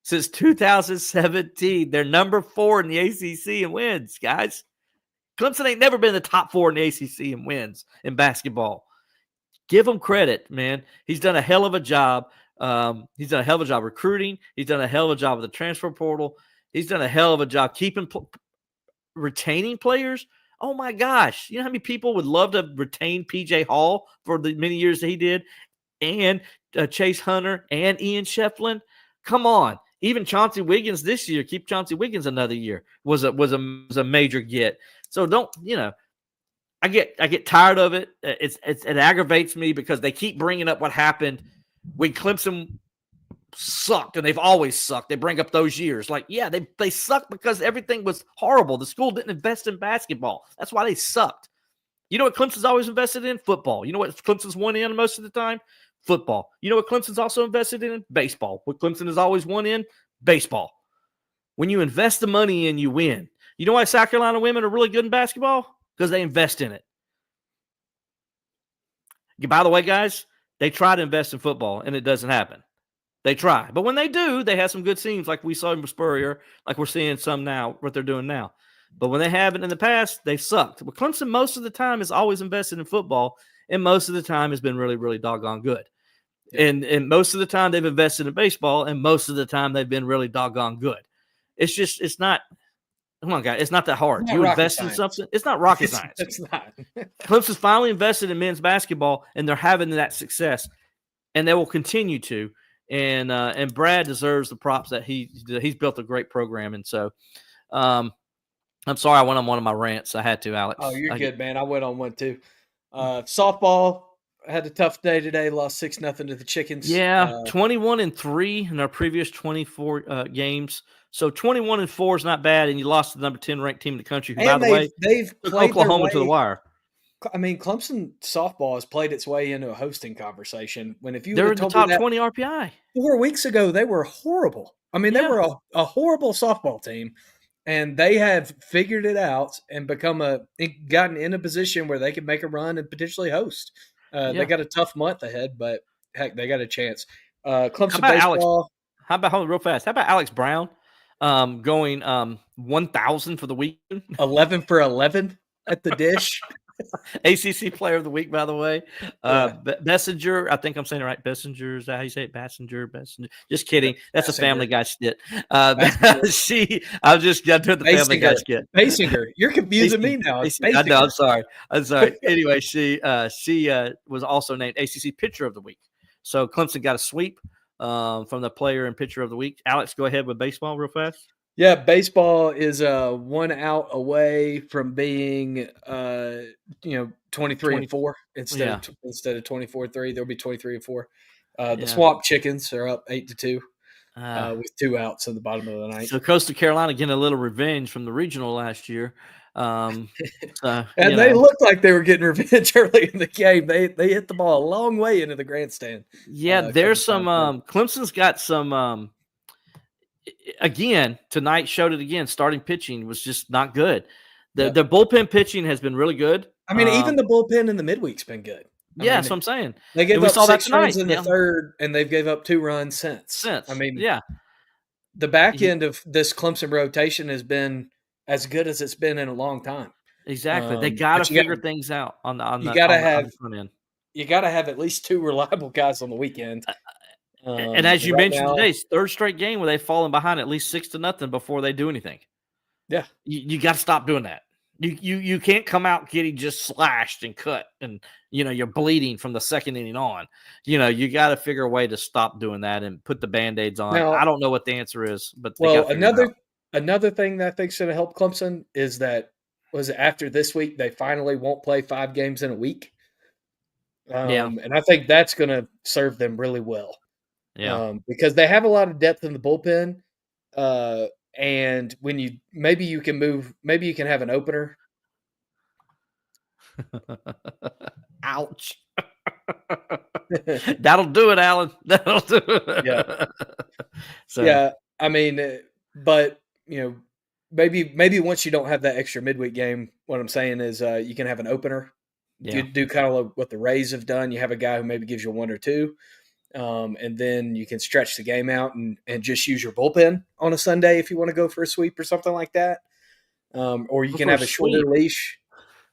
Since 2017, they're number 4 in the ACC in wins, guys. Clemson ain't never been in the top 4 in the ACC in wins in basketball. Give him credit, man. He's done a hell of a job. He's done a hell of a job recruiting. He's done a hell of a job with the transfer portal. He's done a hell of a job retaining players. Oh, my gosh. You know how many people would love to retain P.J. Hall for the many years that he did? And Chase Hunter and Ian Shefflin? Come on. Even Chauncey Wiggins this year, keep Chauncey Wiggins another year, was a major get. So don't, I get tired of it. It aggravates me because they keep bringing up what happened when Clemson sucked, and they've always sucked. They bring up those years. Like, yeah, they sucked because everything was horrible. The school didn't invest in basketball. That's why they sucked. You know what Clemson's always invested in? Football. You know what Clemson's won in most of the time? Football. You know what Clemson's also invested in? Baseball. What Clemson has always won in? Baseball. When you invest the money in, you win. You know why South Carolina women are really good in basketball? Because they invest in it. By the way, guys, they try to invest in football, and it doesn't happen. They try. But when they do, they have some good teams like we saw in Spurrier, like we're seeing some now, what they're doing now. But when they haven't in the past, they've sucked. But Clemson, most of the time, is always invested in football, and most of the time has been really, really doggone good. Yeah. And most of the time, they've invested in baseball, and most of the time, they've been really doggone good. It's not – come on, guys. It's not that hard. You invest in something. It's not rocket science. It's not. Clemson's finally invested in men's basketball, and they're having that success, and they will continue to. And Brad deserves the props that he's built a great program. And so I'm sorry I went on one of my rants. I had to, Alex. Oh, you're good, man. I went on one too. Softball had a tough day today. Lost 6-0 to the Chickens. Yeah, 21-3 in our previous 24 games. So 21-4 is not bad, and you lost to the number 10 ranked team in the country. Who, by the way, they've played Oklahoma to the wire. I mean, Clemson softball has played its way into a hosting conversation. They're in the top 20 RPI. 4 weeks ago, they were horrible. I mean, they were a horrible softball team, and they have figured it out and gotten in a position where they can make a run and potentially host. They got a tough month ahead, but heck, they got a chance. Clemson baseball. Hold on real fast. How about Alex Brown going 1,000 for the week? 11 for 11 at the dish. ACC Player of the Week, by the way. Bessinger, I think I'm saying it right. Bessinger, is that how you say it? Bessinger. Just kidding. That's a Family Guy skit. I was just doing the Family Guy skit. Bessinger. You're confusing me now. I know. I'm sorry. Anyway, she was also named ACC Pitcher of the Week. So Clemson got a sweep from the Player and Pitcher of the Week. Alex, go ahead with baseball real fast. Yeah, baseball is 1 out away from being 23-4 instead of 24-3. There'll be 23-4. The Swamp Chickens are up 8-2 with 2 outs in the bottom of the ninth. So Coastal Carolina getting a little revenge from the regional last year. And they looked like they were getting revenge early in the game. They hit the ball a long way into the grandstand. Yeah, there's some Clemson's got some again, tonight showed it again. Starting pitching was just not good. The bullpen pitching has been really good. I mean, even the bullpen in the midweek's been good. That's what I'm saying. They gave And we up saw that 6 runs tonight, in the third, and they've gave up 2 runs since. I mean, the back end of this Clemson rotation has been as good as it's been in a long time. Exactly. They got to figure things out on the front end. You got to have at least 2 reliable guys on the weekend. And as you mentioned today, third straight game where they've fallen behind at least 6-0 before they do anything. Yeah. You got to stop doing that. You can't come out getting just slashed and cut and, you're bleeding from the second inning on. You got to figure a way to stop doing that and put the Band-Aids on. Now, I don't know what the answer is, but another thing that I think is going to help Clemson is that after this week, they finally won't play 5 games in a week. And I think that's going to serve them really well. Yeah. Because they have a lot of depth in the bullpen. And when maybe you can have an opener. Ouch. That'll do it, Alan. That'll do it. Yeah. Yeah. I mean, but maybe once you don't have that extra midweek game, what I'm saying is you can have an opener. Yeah. You do kind of like what the Rays have done. You have a guy who maybe gives you 1 or 2. And then you can stretch the game out and just use your bullpen on a Sunday if you want to go for a sweep or something like that. Or you can have a shorter leash.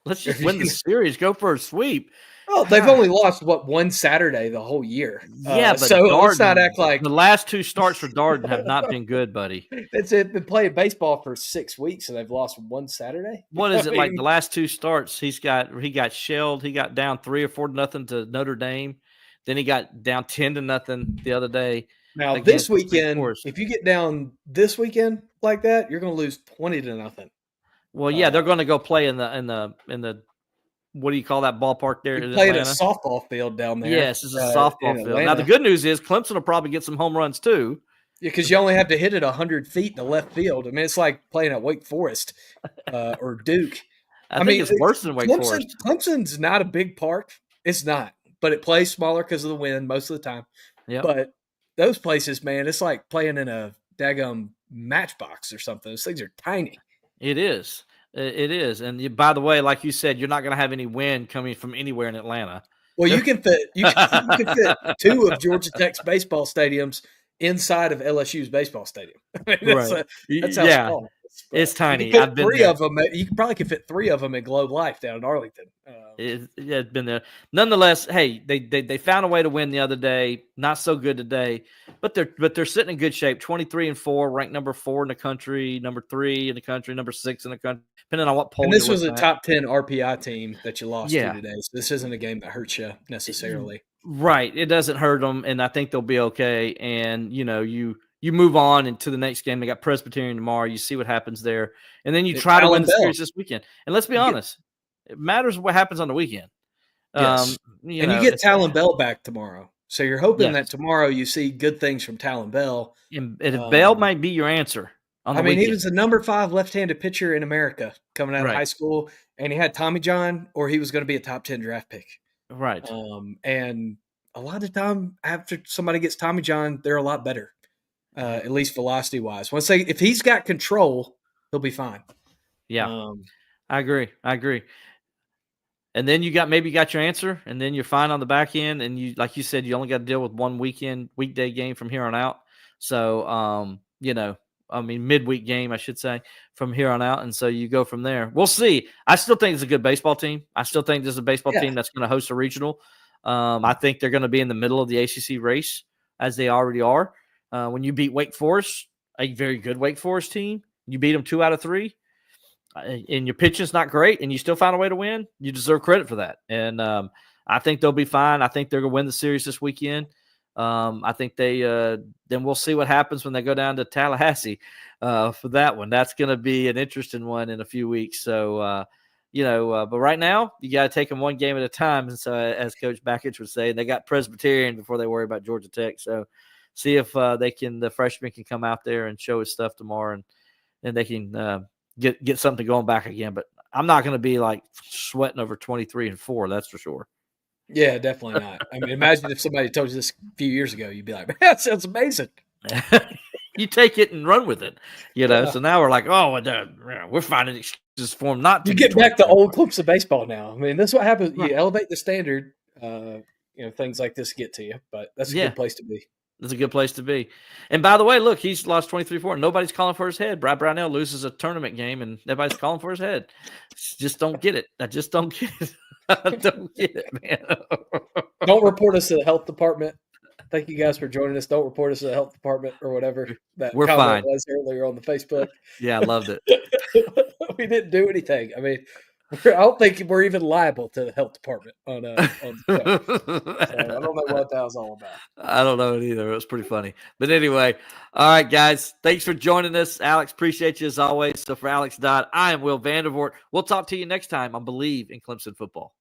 Let's just win the series. Go for a sweep. Oh, they've only lost, one Saturday the whole year. Yeah, but so let's not act like the last 2 starts for Dodd have not been good, buddy. That's it. Been playing baseball for 6 weeks, and they've lost 1 Saturday. What is it like? The last 2 starts, he got shelled. He got down 3 or 4-0 to Notre Dame. Then he got down 10-0 the other day. Now this weekend, if you get down this weekend like that, you're going to lose 20-0. Well, yeah, they're going to go play in the what do you call that ballpark there? You play at a softball field down there. Yes, it's a softball field. Now the good news is Clemson will probably get some home runs too. Yeah, because you only have to hit it 100 feet in the left field. I mean, it's like playing at Wake Forest or Duke. I mean, it's worse than Wake Forest. Clemson's not a big park. It's not. But it plays smaller because of the wind most of the time. Yeah. But those places, man, it's like playing in a daggum matchbox or something. Those things are tiny. It is. It is. And by the way, like you said, you're not going to have any wind coming from anywhere in Atlanta. Well, you can fit 2 of Georgia Tech's baseball stadiums inside of LSU's baseball stadium. I mean, that's how small. It's tiny. I've been 3 of them. You probably could fit 3 of them in Globe Life down in Arlington. It's been there. Nonetheless, hey, they found a way to win the other day. Not so good today, but they're sitting in good shape. 23-4, ranked number 4 in the country, number 3 in the country, number 6 in the country, depending on what poll. And this was a top 10 RPI team that you lost to today. So this isn't a game that hurts you necessarily. Right. It doesn't hurt them, and I think they'll be okay. And you move on into the next game. They got Presbyterian tomorrow. You see what happens there. And then you try to win the series this weekend. And let's be honest, it matters what happens on the weekend. Yes. You get Talon Bell back tomorrow. So you're hoping that tomorrow you see good things from Talon Bell. And Bell might be your answer on the weekend. He was the number 5 left-handed pitcher in America coming out of high school. And he had Tommy John, or he was going to be a top 10 draft pick. Right. And a lot of the time after somebody gets Tommy John, they're a lot better. At least velocity wise. If he's got control, he'll be fine. Yeah. I agree. And then you got your answer, and then you're fine on the back end. And you, like you said, you only got to deal with 1 weekday game from here on out. So, midweek game, I should say, from here on out. And so you go from there. We'll see. I still think it's a good baseball team. I still think this is a baseball team that's going to host a regional. I think they're going to be in the middle of the ACC race, as they already are. When you beat Wake Forest, a very good Wake Forest team, you beat them 2 out of 3, and your pitching's not great, and you still found a way to win, you deserve credit for that. And I think they'll be fine. I think they're going to win the series this weekend. I think then we'll see what happens when they go down to Tallahassee for that one. That's going to be an interesting one in a few weeks. So, but right now you got to take them 1 game at a time. And so, as Coach Backich would say, they got Presbyterian before they worry about Georgia Tech. So, see if the freshman can come out there and show his stuff tomorrow, and they can get something going back again. But I'm not going to be like sweating over 23-4. That's for sure. Yeah, definitely not. I mean, imagine if somebody told you this a few years ago, you'd be like, man, that sounds amazing. you take it and run with it, Yeah. So now we're like, oh, we're finding excuses for him not to You get get back to 24. old Clemson baseball now. I mean, that's what happens. Right. You elevate the standard. Things like this get to you, but that's a good place to be. That's a good place to be. And by the way, look, he's lost 23-4. Nobody's calling for his head. Brad Brownell loses a tournament game, and everybody's calling for his head. Just don't get it. I just don't get it. I don't get it, man. Don't report us to the health department. Thank you guys for joining us. Don't report us to the health department or whatever that We're comment fine. was earlier on the Facebook. Yeah, I loved it. We didn't do anything. I mean, I don't think we're even liable to the health department on the show. So I don't know what that was all about. I don't know it either. It was pretty funny. But anyway, all right, guys. Thanks for joining us. Alex, appreciate you as always. So for Alex Dodd, I am Will Vandervort. We'll talk to you next time on Bleav in Clemson Football.